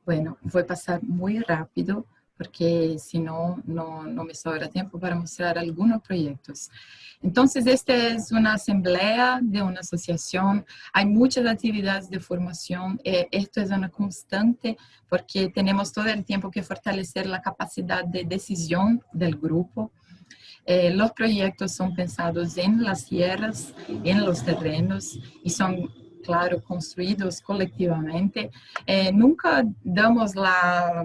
Bueno, voy a pasar muy rápido, porque si no me sobra tiempo para mostrar algunos proyectos. Entonces, esta es una asamblea de una asociación, hay muchas actividades de formación, esto es una constante porque tenemos todo el tiempo que fortalecer la capacidad de decisión del grupo. Los proyectos son pensados en las tierras, en los terrenos y son, claro, construidos colectivamente. Nunca damos la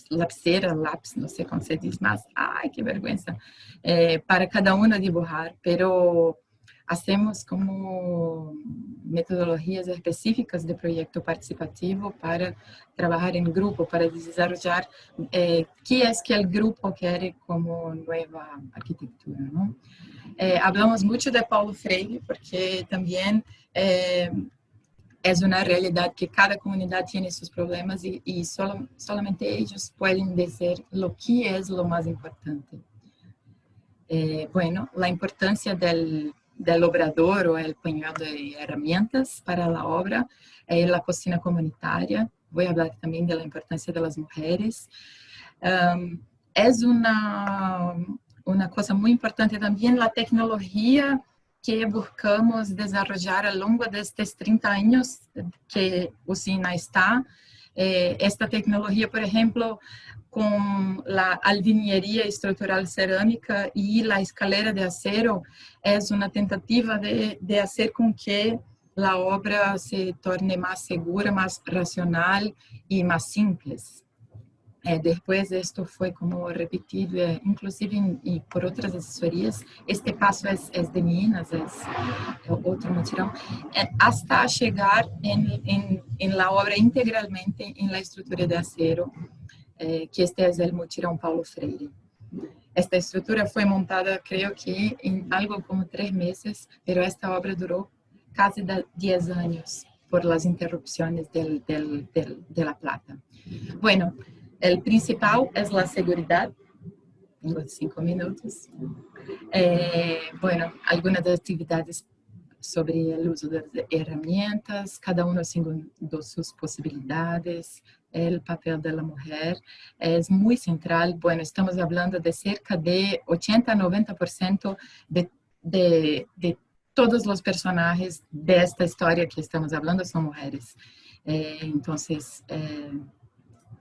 lapicera, lápiz, no sé cómo se dice más, ay, qué vergüenza, para cada uno dibujar, pero hacemos como metodologías específicas de proyecto participativo para trabajar en grupo, para desarrollar qué es que el grupo quiere como nueva arquitectura, ¿no? Hablamos mucho de Paulo Freire, porque también es una realidad que cada comunidad tiene sus problemas y solamente ellos pueden decir lo que es lo más importante. Bueno, la importancia del obrador o el pañuelo de herramientas para la obra, la cocina comunitaria. Voy a hablar también de la importancia de las mujeres. Es una cosa muy importante también la tecnología que buscamos desarrollar a lo largo de estos 30 años que Usina está. Esta tecnología, por ejemplo, con la albañilería estructural cerámica y la escalera de acero, es una tentativa de hacer con que la obra se torne más segura, más racional y más simple. Después esto fue como repetido, inclusive y por otras asesorías. Este paso es de Minas, es otro mutirão, hasta llegar en la obra integralmente en la estructura de acero, que este es el mutirão Paulo Freire. Esta estructura fue montada, creo que en algo como 3 meses, pero esta obra duró casi 10 años por las interrupciones de la plata. Bueno, el principal es la seguridad. Tengo 5 minutos. Bueno, algunas actividades sobre el uso de herramientas, cada uno segundo sus posibilidades, el papel de la mujer es muy central. Bueno, estamos hablando de cerca de 80-90% de todos los personajes de esta historia que estamos hablando son mujeres. Entonces,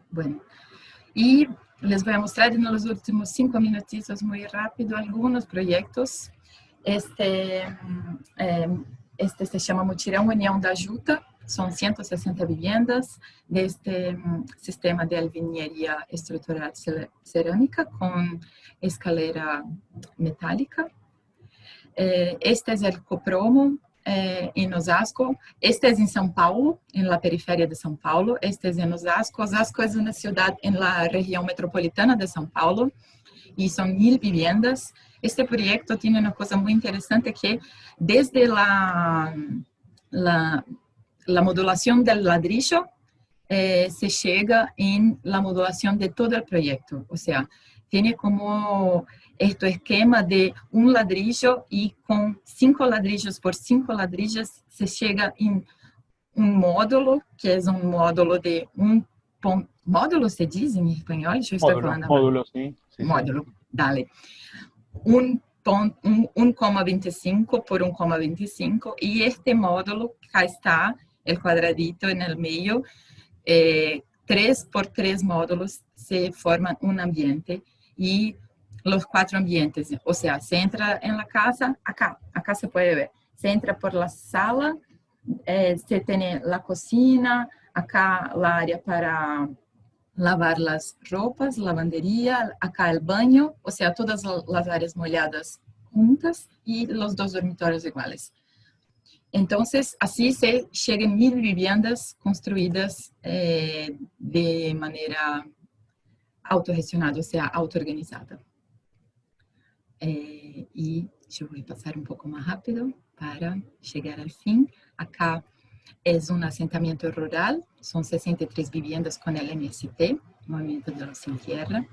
bueno, y les voy a mostrar en los últimos 5 minutitos muy rápido algunos proyectos. Este se llama Mutirão União da Juta, son 160 viviendas de este sistema de alvenaría estructural cerámica con escalera metálica. Este es el Copromo en Osasco. Este es en São Paulo, en la periferia de São Paulo. Este es en Osasco. Osasco es una ciudad en la región metropolitana de São Paulo y son 1000 viviendas. Este proyecto tiene una cosa muy interesante que desde la modulación del ladrillo se llega en la modulación de todo el proyecto. O sea, tiene como este esquema de un ladrillo y con 5 ladrillos por 5 ladrillos se llega en un módulo, que es un módulo de módulo se dice en español, yo estoy hablando. Módulo, sí. Módulo, dale. 1,25 por 1,25 y este módulo, acá está el cuadradito en el medio, 3 por 3 módulos se forman un ambiente y los 4 ambientes, o sea, se entra en la casa, acá se puede ver, se entra por la sala, se tiene la cocina, acá la área para lavar las ropas, lavandería, acá el baño, o sea, todas las áreas molladas juntas y los 2 dormitorios iguales. Entonces, así se llegan 1000 viviendas construidas de manera autogestionada, o sea, autoorganizada. Y yo voy a pasar un poco más rápido para llegar al fin. Acá es un asentamiento rural, son 63 viviendas con el MST, Movimiento de los Sin Tierra.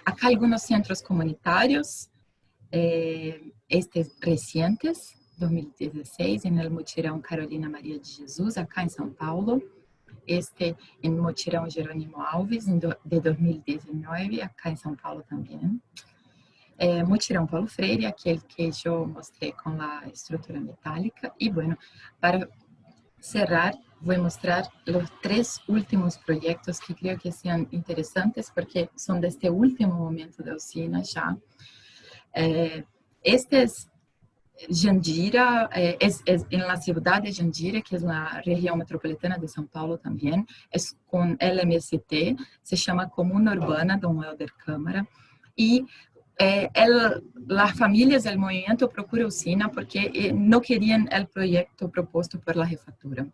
Acá algunos centros comunitarios, recientes, 2016, en el Mutirão Carolina Maria de Jesus, acá en São Paulo. En Mutirão Jerônimo Alves, de 2019, acá en São Paulo también. Mutirão Paulo Freire, aquel que yo mostré con la estructura metálica. Y bueno, para cerrar, voy a mostrar los 3 últimos proyectos que creo que sean interesantes porque son de este último momento de usina ya. Este es Jandira, es en la ciudad de Jandira, que es la región metropolitana de São Paulo también. Es con LMST, se llama Comuna Urbana Dom Helder Câmara. Y las familias del movimiento Procura Usina porque no querían el proyecto propuesto por la jefatura.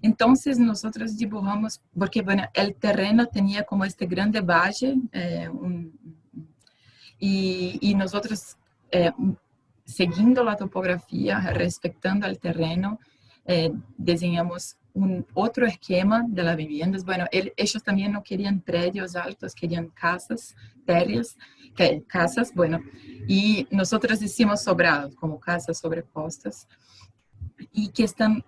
Entonces nosotros dibujamos, porque bueno, el terreno tenía como este grande valle y nosotros siguiendo la topografía, respetando el terreno, diseñamos otro esquema de las viviendas. Bueno, ellos también no querían predios altos, querían casas, casas, bueno, y nosotros hicimos sobrados, como casas sobrepuestas, y que están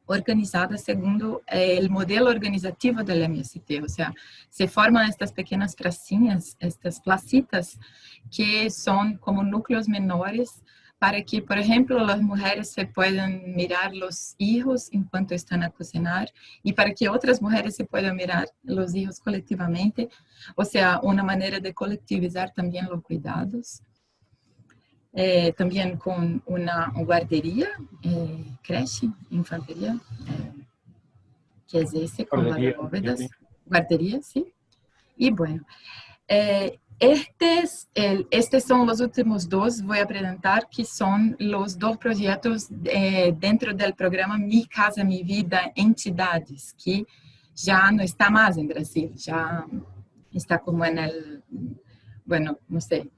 organizadas segundo el modelo organizativo del MST, o sea, se forman estas pequeñas pracinhas, estas placitas, que son como núcleos menores, para que, por ejemplo, las mujeres se puedan mirar los hijos en cuanto están a cocinar y para que otras mujeres se puedan mirar los hijos colectivamente, o sea, una manera de colectivizar también los cuidados. También con una guardería, creche, infantería, que es ese, con las bóvedas. Guardería, sí. Y bueno, estos son los últimos 2, voy a presentar, que son los 2 proyectos dentro del programa Mi Casa, Mi Vida Entidades, que ya no está más en Brasil, ya está como en el, bueno, no sé,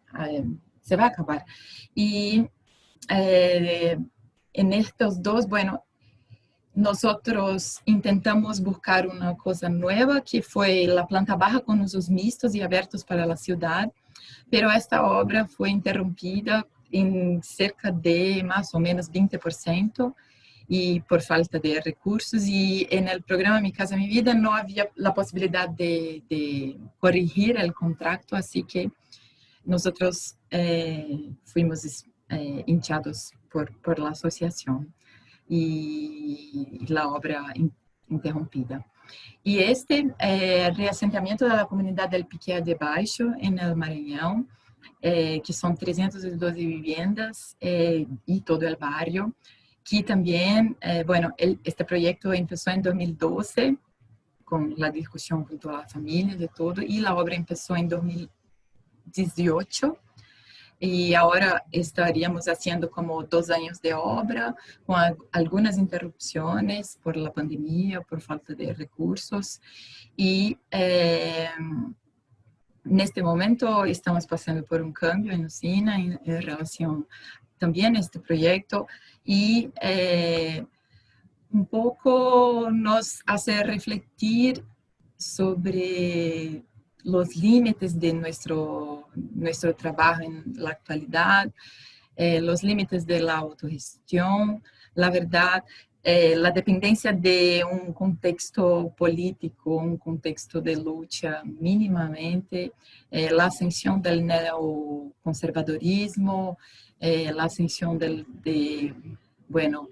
se va a acabar. Y en estos 2, bueno, nosotros intentamos buscar una cosa nueva, que fue la planta baja con usos mixtos y abiertos para la ciudad, pero esta obra fue interrumpida en cerca de más o menos 20%, y por falta de recursos, y en el programa Mi Casa, Mi Vida no había la posibilidad de corregir el contrato, así que nosotros fuimos hinchados por la asociación y la obra interrumpida. Y reasentamiento de la comunidad del Piqué de Baixo, en el Maranhão, que son 312 viviendas y todo el barrio, aquí también, bueno, este proyecto empezó en 2012, con la discusión junto a la familia y todo, y la obra empezó en 2018, y ahora estaríamos haciendo como 2 años de obra, con algunas interrupciones por la pandemia, por falta de recursos, y en este momento estamos pasando por un cambio en Usina en relación también a este proyecto, y un poco nos hace refletir sobre los límites de nuestro trabajo en la actualidad, los límites de la autogestión, la verdad, la dependencia de un contexto político, un contexto de lucha mínimamente, la ascensión del neoconservadorismo, la ascensión bueno,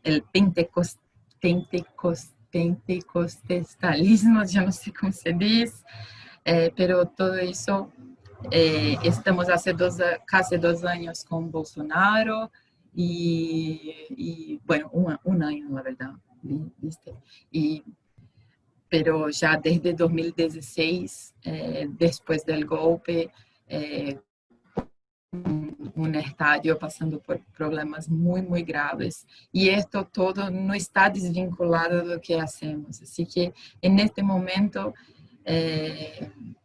el pentecostalismo, yo no sé cómo se dice, pero todo eso, estamos hace casi 2 años con Bolsonaro, y bueno, un año, la verdad, ¿viste? Pero ya desde 2016, después del golpe, un estadio pasando por problemas muy, muy graves. Y esto todo no está desvinculado de lo que hacemos. Así que en este momento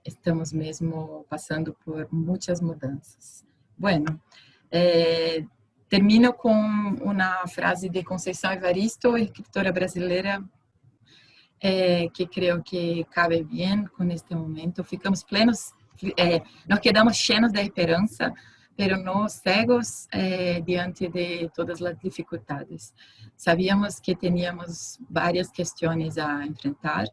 estamos mesmo pasando por muchas mudanças. Bueno, termino con una frase de Conceição Evaristo, escritora brasileira, que creo que cabe bien con este momento. Ficamos plenos, nos quedamos llenos de esperanza, pero no cegos diante de todas las dificultades. Sabíamos que teníamos varias cuestiones a enfrentar,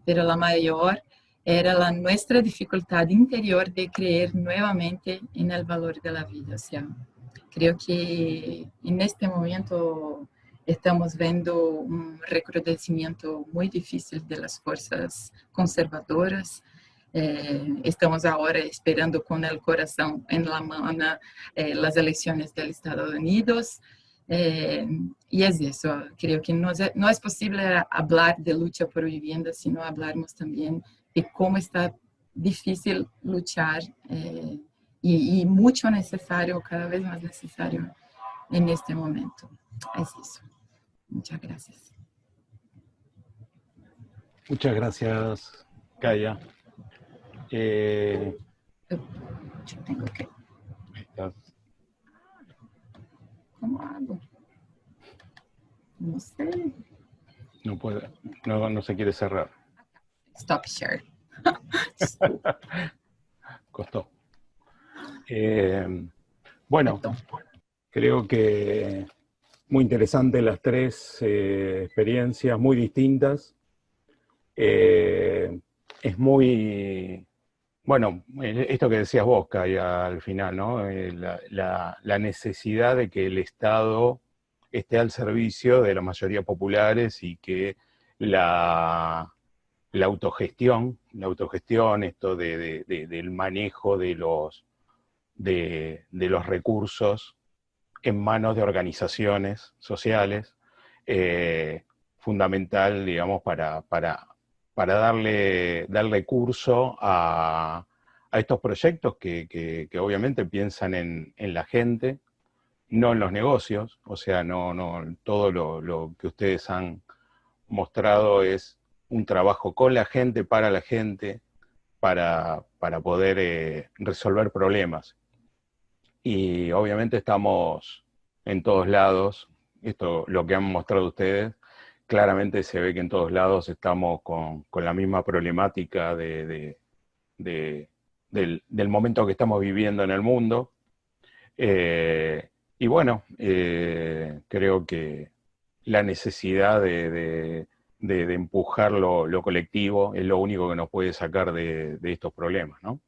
pero la mayor era nuestra dificultad interior de creer nuevamente en el valor de la vida. O sea, creo que en este momento estamos viendo un recrudecimiento muy difícil de las fuerzas conservadoras. Estamos ahora esperando con el corazón en la mano las elecciones del Estados Unidos. Y es eso, creo que no es posible hablar de lucha por vivienda si no hablamos también de cómo está difícil luchar y mucho necesario, cada vez más necesario en este momento. Es eso. Muchas gracias. Muchas gracias, Kaya. Yo tengo que... ¿Cómo hago? No sé. No puede, no se quiere cerrar. Stop share. Costó. Bueno, creo que muy interesante las 3 experiencias, muy distintas. Es muy, bueno, esto que decías vos, Kaya, al final, ¿no? La necesidad de que el Estado esté al servicio de las mayorías populares y que la autogestión, esto del manejo de los recursos en manos de organizaciones sociales, fundamental, digamos, para darle curso a estos proyectos que obviamente piensan en la gente, no en los negocios. O sea, no todo lo que ustedes han mostrado es un trabajo con la gente, para la gente, para poder resolver problemas. Y obviamente estamos en todos lados. Esto, lo que han mostrado ustedes, claramente se ve que en todos lados estamos con la misma problemática del momento que estamos viviendo en el mundo. Y bueno, creo que la necesidad de empujar lo colectivo es lo único que nos puede sacar de estos problemas, ¿no?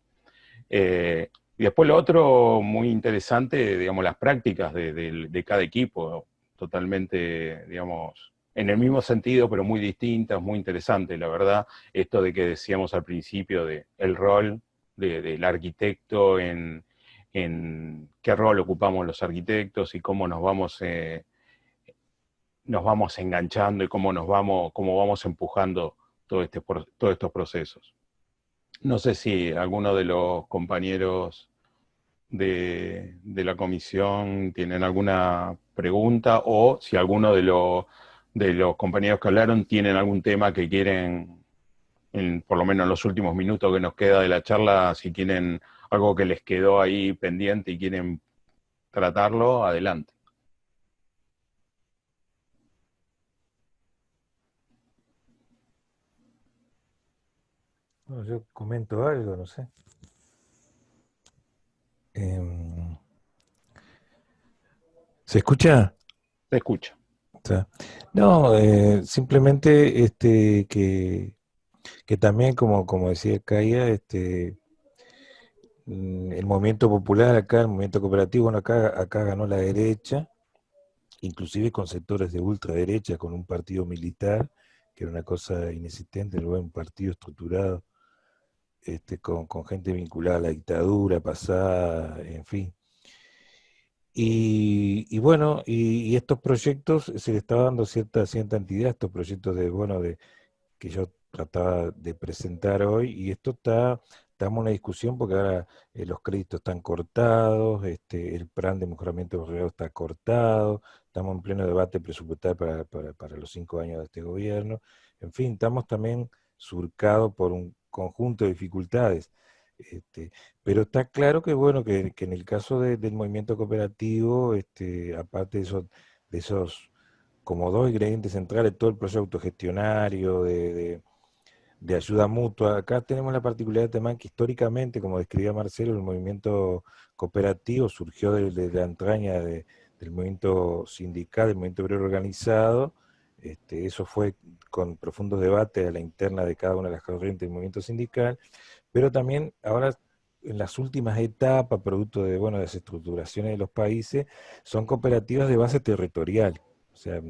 Y después lo otro muy interesante, digamos, las prácticas de cada equipo, totalmente, digamos, en el mismo sentido, pero muy distintas, muy interesante, la verdad. Esto de que decíamos al principio, el rol del arquitecto en en qué rol ocupamos los arquitectos y cómo nos vamos enganchando y cómo vamos empujando todos estos procesos. No sé si alguno de los compañeros de la comisión tienen alguna pregunta, o si alguno de los compañeros que hablaron tienen algún tema que quieren, por lo menos en los últimos minutos que nos queda de la charla, si tienen algo que les quedó ahí pendiente y quieren tratarlo, adelante. Bueno, yo comento algo, no sé. ¿Se escucha? Se escucha. No, simplemente que también, como decía Kaya, el movimiento popular acá, el movimiento cooperativo, bueno, acá ganó la derecha, inclusive con sectores de ultraderecha, con un partido militar, que era una cosa inexistente, luego un partido estructurado, con gente vinculada a la dictadura pasada, en fin. Y bueno, y estos proyectos se le estaba dando cierta entidad, estos proyectos que yo trataba de presentar hoy, y esto estamos en una discusión porque ahora los créditos están cortados, el plan de mejoramiento del gobierno está cortado, estamos en pleno debate presupuestario para los 5 años de este gobierno, en fin, estamos también surcados por un conjunto de dificultades. Pero está claro que bueno, que en el caso del movimiento cooperativo, aparte de esos como dos ingredientes centrales, todo el proceso autogestionario, de ayuda mutua. Acá tenemos la particularidad también que históricamente, como describía Marcelo, el movimiento cooperativo surgió de la entraña del movimiento sindical, del movimiento obrero organizado. Eso fue con profundos debates a la interna de cada una de las corrientes del movimiento sindical, pero también ahora en las últimas etapas, producto de las estructuraciones de los países, son cooperativas de base territorial, o sea,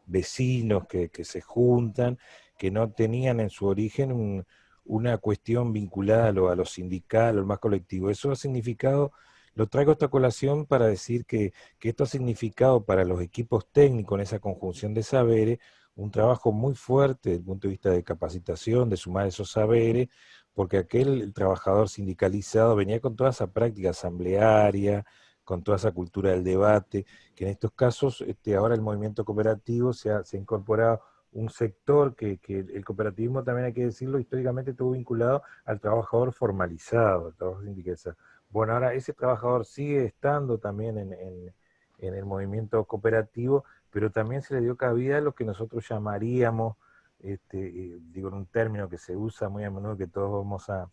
vecinos que se juntan, que no tenían en su origen una cuestión vinculada a lo sindical, o lo más colectivo. Eso ha significado, lo traigo a esta colación para decir que esto ha significado para los equipos técnicos en esa conjunción de saberes, un trabajo muy fuerte desde el punto de vista de capacitación, de sumar esos saberes, porque el trabajador sindicalizado venía con toda esa práctica asamblearia, con toda esa cultura del debate, que en estos casos ahora el movimiento cooperativo se ha incorporado un sector que el cooperativismo, también hay que decirlo, históricamente estuvo vinculado al trabajador formalizado, al trabajador sindicalizado. Bueno, ahora ese trabajador sigue estando también en el movimiento cooperativo, pero también se le dio cabida a lo que nosotros llamaríamos, digo en un término que se usa muy a menudo, que todos vamos a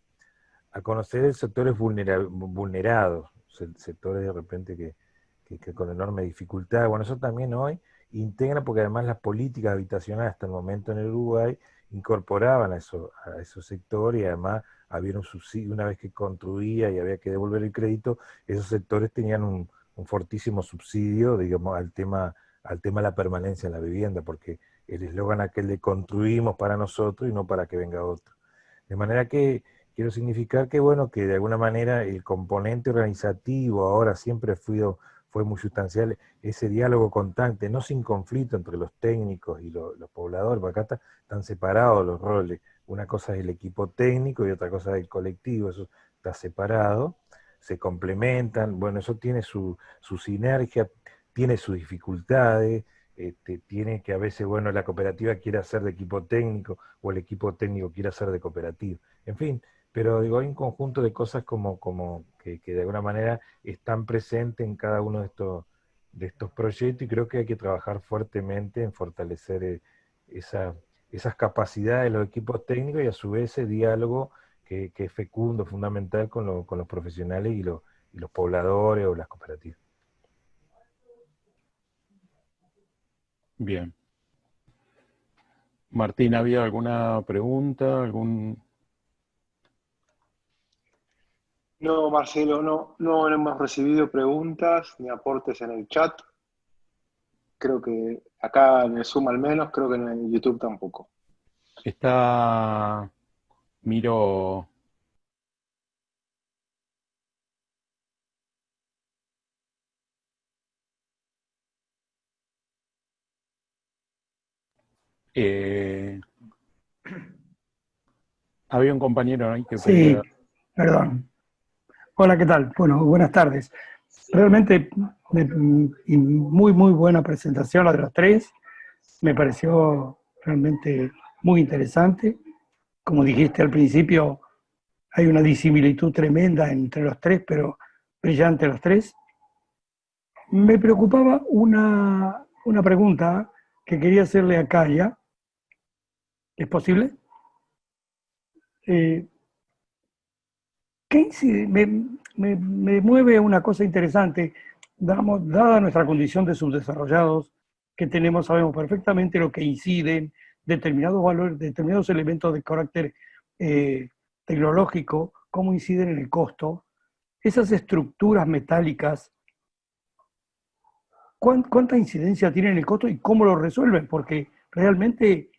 conocer, sectores vulnerados, sectores de repente que con enorme dificultad. Bueno, eso también hoy integra, porque además las políticas habitacionales hasta el momento en el Uruguay incorporaban a esos sectores, y además había un subsidio, una vez que construía y había que devolver el crédito, esos sectores tenían un fortísimo subsidio, digamos, al tema de la permanencia en la vivienda, porque el eslogan aquel de construimos para nosotros y no para que venga otro. De manera que quiero significar que, bueno, que de alguna manera el componente organizativo ahora siempre fue muy sustancial, ese diálogo constante, no sin conflicto entre los técnicos y los pobladores, porque acá están separados los roles. Una cosa es el equipo técnico y otra cosa es el colectivo, eso está separado, se complementan, bueno, eso tiene su sinergia, tiene sus dificultades, tiene que a veces, bueno, la cooperativa quiere hacer de equipo técnico o el equipo técnico quiere hacer de cooperativa. En fin, pero digo, hay un conjunto de cosas que de alguna manera están presentes en cada uno de estos proyectos, y creo que hay que trabajar fuertemente en fortalecer esas capacidades de los equipos técnicos, y a su vez ese diálogo que es fecundo, fundamental con los profesionales y los pobladores o las cooperativas. Bien. Martín, ¿había alguna pregunta? No, Marcelo, no hemos recibido preguntas ni aportes en el chat. Creo que acá en el Zoom al menos, creo que en el YouTube tampoco. Miro Había un compañero ahí que Sí, pedía... perdón. Hola, ¿qué tal? Bueno, buenas tardes. Realmente muy buena presentación la de los tres. Me pareció realmente muy interesante. Como dijiste al principio, hay una disimilitud tremenda entre los tres, pero brillante los tres. Me preocupaba una pregunta que quería hacerle a Kaya. ¿Es posible? ¿Qué incide? Me mueve una cosa interesante. Dada nuestra condición de subdesarrollados que tenemos, sabemos perfectamente lo que inciden determinados valores, determinados elementos de carácter tecnológico, cómo inciden en el costo. Esas estructuras metálicas, ¿cuánta incidencia tienen en el costo y cómo lo resuelven? Porque realmente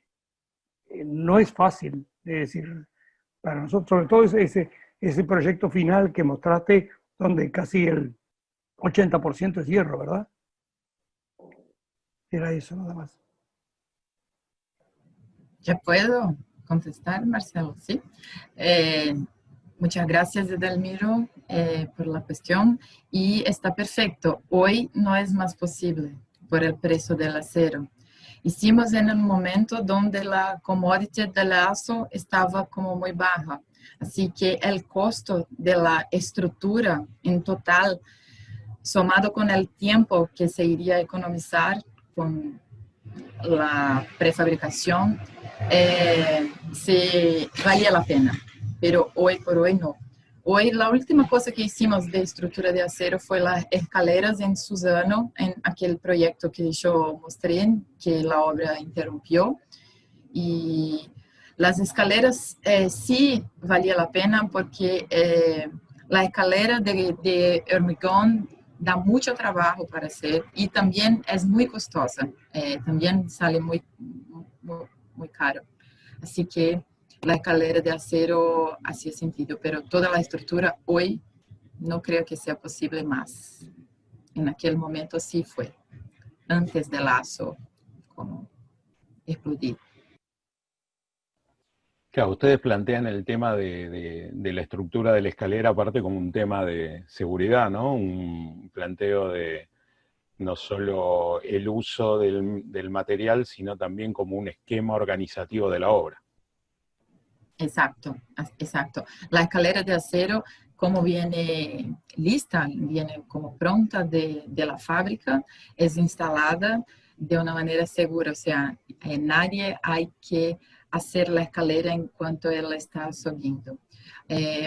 no es fácil, es decir, para nosotros, sobre todo ese proyecto final que mostraste, donde casi el 80% es hierro, ¿verdad? Era eso nada más. ¿Ya puedo contestar, Marcelo? Sí. Muchas gracias, Edelmiro, por la cuestión. Y está perfecto. Hoy no es más posible por el precio del acero. Hicimos en un momento donde la commodity del acero estaba como muy baja. Así que el costo de la estructura en total, sumado con el tiempo que se iría a economizar con la prefabricación, se valía la pena. Pero hoy por hoy no. Hoy la última cosa que hicimos de estructura de acero fue las escaleras en Suzano, en aquel proyecto que yo mostré, que la obra interrumpió. Y las escaleras sí valía la pena porque la escalera de hormigón da mucho trabajo para hacer y también es muy costosa. También sale muy caro. Así que la escalera de acero hacía sentido, pero toda la estructura hoy no creo que sea posible más. En aquel momento sí fue, antes del lazo como explodir. Claro, ustedes plantean el tema de la estructura de la escalera aparte como un tema de seguridad, ¿no? Un planteo de no solo el uso del material, sino también como un esquema organizativo de la obra. Exacto, exacto. La escalera de acero, como viene lista, viene como pronta de la fábrica, es instalada de una manera segura, o sea, nadie hay que hacer la escalera en cuanto ella está subiendo.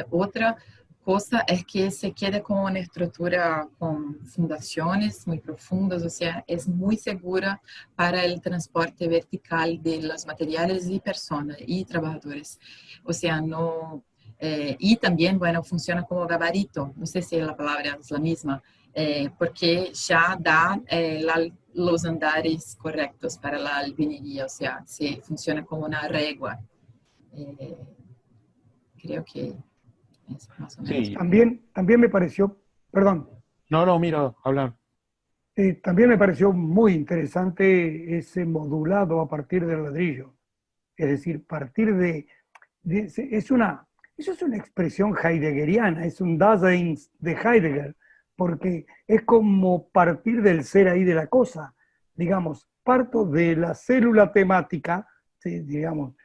Otra cosa es que se queda con una estructura con fundaciones muy profundas, o sea, es muy segura para el transporte vertical de los materiales y personas y trabajadores. O sea, no... y también, bueno, funciona como gabarito, no sé si la palabra es la misma, porque ya da los andares correctos para la albañilería, o sea, se funciona como una regua. Creo que es más o menos. Sí. También me pareció, perdón. No, mira, hablar. También me pareció muy interesante ese modulado a partir del ladrillo. Es decir, partir eso es una expresión heideggeriana, es un Dasein de Heidegger, porque es como partir del ser ahí de la cosa. Digamos, parto de la célula temática, ¿sí? Digamos,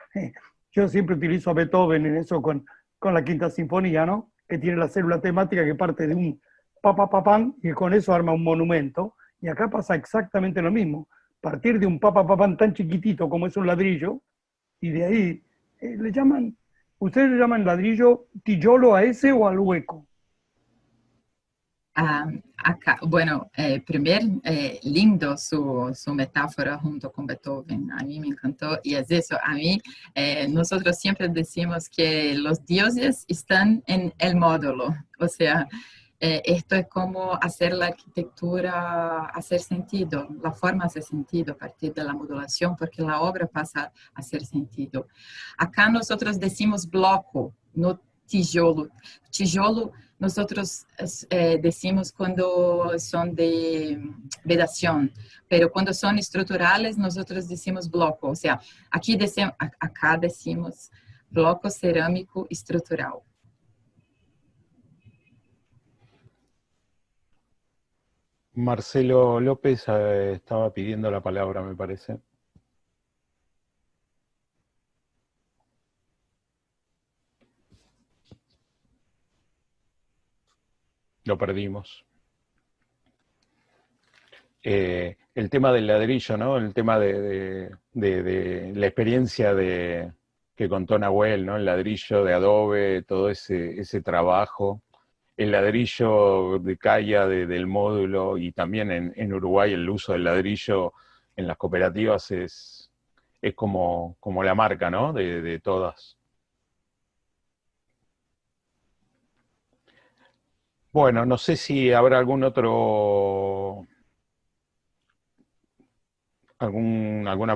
yo siempre utilizo a Beethoven en eso con la Quinta Sinfonía, ¿no? Que tiene la célula temática que parte de un papapapán y con eso arma un monumento. Y acá pasa exactamente lo mismo. Partir de un papapapán tan chiquitito como es un ladrillo, y de ahí ¿ustedes le llaman ladrillo tillolo a ese o al hueco? Acá, bueno, primero, lindo su metáfora junto con Beethoven, a mí me encantó, y es eso, a mí, nosotros siempre decimos que los dioses están en el módulo, o sea, esto es como hacer la arquitectura hacer sentido, la forma hace sentido a partir de la modulación, porque la obra pasa a hacer sentido. Acá nosotros decimos bloco, no tijolo. tijolo, nosotros decimos cuando son de vedación, pero cuando son estructurales, nosotros decimos bloco. O sea, acá decimos bloco cerámico estructural. Marcelo López estaba pidiendo la palabra, me parece. Lo perdimos. El tema del ladrillo, ¿no? El tema de la experiencia que contó Nahuel, ¿no? El ladrillo de adobe, todo ese trabajo. El ladrillo de calla del módulo, y también en Uruguay el uso del ladrillo en las cooperativas es como la marca, ¿no? De todas. Bueno, no sé si habrá alguna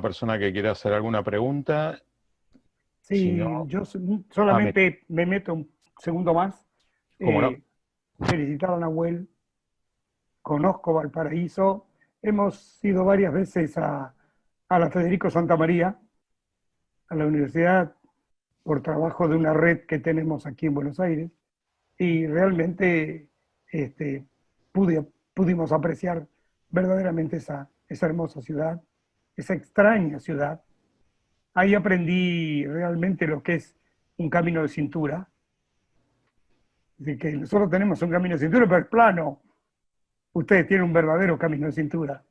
persona que quiera hacer alguna pregunta. Sí, Si no, yo solamente me meto un segundo más. ¿Cómo no? Felicitar a Nahuel. Conozco Valparaíso. Hemos ido varias veces a la Federico Santa María, a la universidad, por trabajo de una red que tenemos aquí en Buenos Aires. Y realmente pudimos apreciar verdaderamente esa hermosa ciudad, esa extraña ciudad. Ahí aprendí realmente lo que es un camino de cintura. De que nosotros tenemos un camino de cintura, pero es plano. Ustedes tienen un verdadero camino de cintura.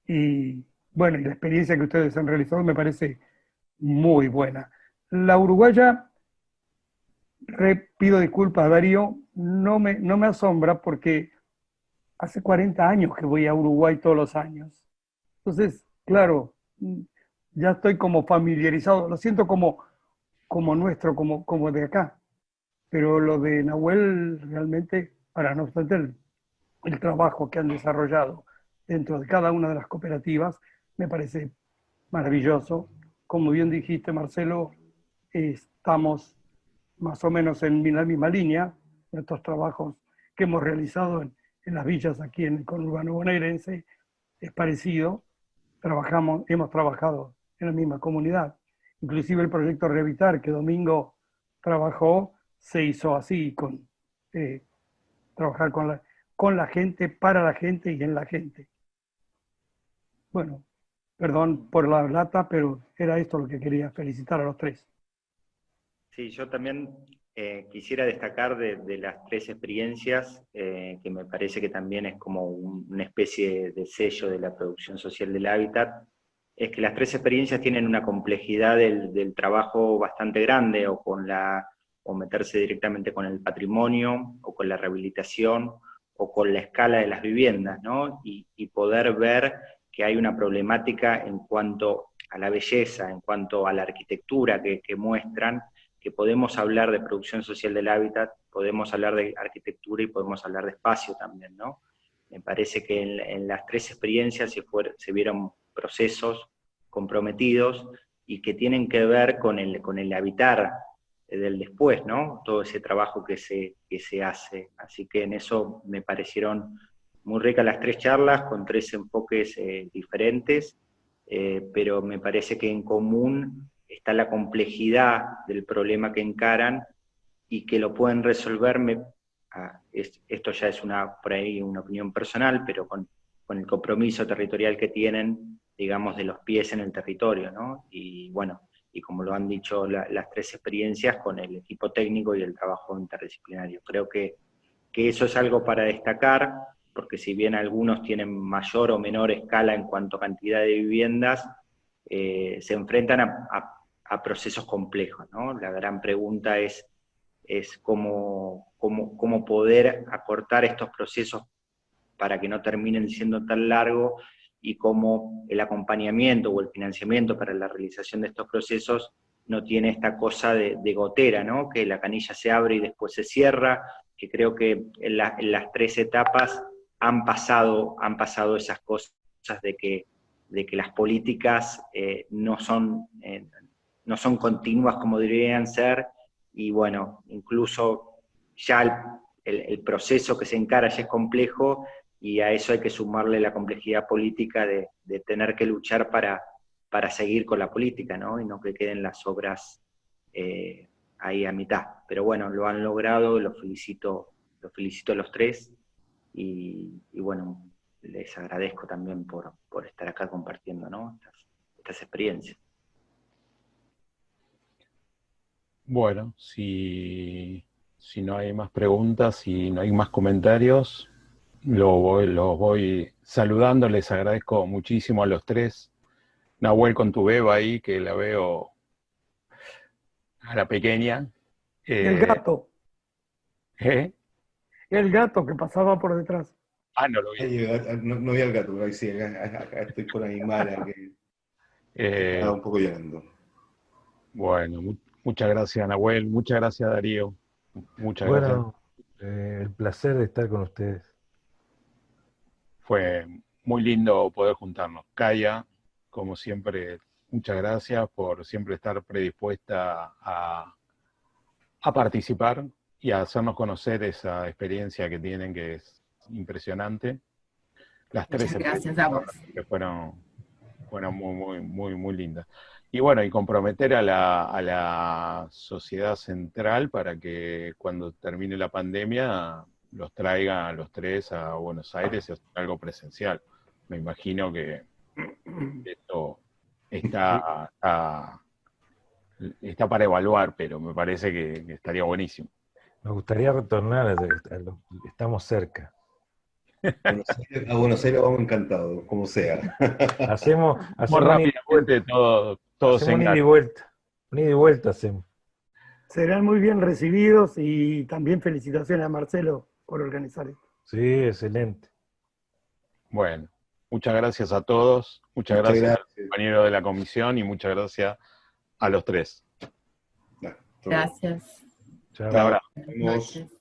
Y bueno, y la experiencia que ustedes han realizado me parece muy buena. La uruguaya, pido disculpas, Darío, no me asombra porque hace 40 años que voy a Uruguay todos los años. Entonces, claro, ya estoy como familiarizado, lo siento como nuestro, como de acá. Pero lo de Nahuel realmente, para no obstante el trabajo que han desarrollado dentro de cada una de las cooperativas, me parece maravilloso. Como bien dijiste, Marcelo, estamos más o menos en la misma línea. Nuestros trabajos que hemos realizado en las villas aquí en el conurbano bonaerense es parecido. Hemos trabajado en la misma comunidad. Inclusive el proyecto Rehabitar, que Domingo trabajó, se hizo así, trabajar con la gente, para la gente y en la gente. Bueno, perdón por la lata, pero era esto lo que quería felicitar a los tres. Sí, yo también quisiera destacar de las tres experiencias, que me parece que también es como una especie de sello de la producción social del hábitat, es que las tres experiencias tienen una complejidad del trabajo bastante grande, o meterse directamente con el patrimonio, o con la rehabilitación, o con la escala de las viviendas, ¿no? Y poder ver que hay una problemática en cuanto a la belleza, en cuanto a la arquitectura que muestran, que podemos hablar de producción social del hábitat, podemos hablar de arquitectura y podemos hablar de espacio también, ¿no? Me parece que en las tres experiencias se vieron procesos comprometidos y que tienen que ver con el habitar del después, ¿no? Todo ese trabajo que se hace. Así que en eso me parecieron muy ricas las tres charlas, con tres enfoques diferentes, pero me parece que en común está la complejidad del problema que encaran y que lo pueden resolver, esto ya es por ahí una opinión personal, pero con el compromiso territorial que tienen, digamos, de los pies en el territorio, ¿no? Y bueno, y como lo han dicho las tres experiencias, con el equipo técnico y el trabajo interdisciplinario. Creo que eso es algo para destacar, porque si bien algunos tienen mayor o menor escala en cuanto a cantidad de viviendas, se enfrentan a procesos complejos, ¿no? La gran pregunta es cómo poder acortar estos procesos para que no terminen siendo tan largos, y cómo el acompañamiento o el financiamiento para la realización de estos procesos no tiene esta cosa de gotera, ¿no? Que la canilla se abre y después se cierra, que creo que en las tres etapas han pasado esas cosas de que las políticas no son continuas como deberían ser, y bueno, incluso ya el proceso que se encara ya es complejo, y a eso hay que sumarle la complejidad política de tener que luchar para seguir con la política, ¿no? Y no que queden las obras ahí a mitad. Pero bueno, lo han logrado, los felicito a los tres, y bueno, les agradezco también por estar acá compartiendo, ¿no? estas experiencias. Bueno, si no hay más preguntas, si no hay más comentarios, los voy saludando. Les agradezco muchísimo a los tres. Nahuel, con tu beba ahí, que la veo a la pequeña. El gato. ¿Eh? El gato que pasaba por detrás. Ah, no lo vi. No vi al gato, pero ahí sí, acá estoy con Aymara, que estaba un poco llorando. Bueno, muchas gracias, Nahuel. Muchas gracias, Darío. Muchas gracias. Bueno, el placer de estar con ustedes. Fue muy lindo poder juntarnos. Kaya, como siempre, muchas gracias por siempre estar predispuesta a participar y a hacernos conocer esa experiencia que tienen, que es impresionante. Las tres gracias a vos. Que fueron muy lindas. Y bueno, y comprometer a la sociedad central para que cuando termine la pandemia los traiga a los tres a Buenos Aires y hacer algo presencial. Me imagino que esto está para evaluar, pero me parece que estaría buenísimo. Nos gustaría retornar, estamos cerca. A Buenos Aires vamos encantados, como sea. Hacemos rápidamente todo se un ida y vuelta. Un ida y vuelta hacemos. Serán muy bien recibidos, y también felicitaciones a Marcelo por organizar esto. Sí, excelente. Bueno, muchas gracias a todos, muchas gracias al compañero de la comisión y muchas gracias a los tres. Gracias. Chao. Un abrazo. Buenas noches.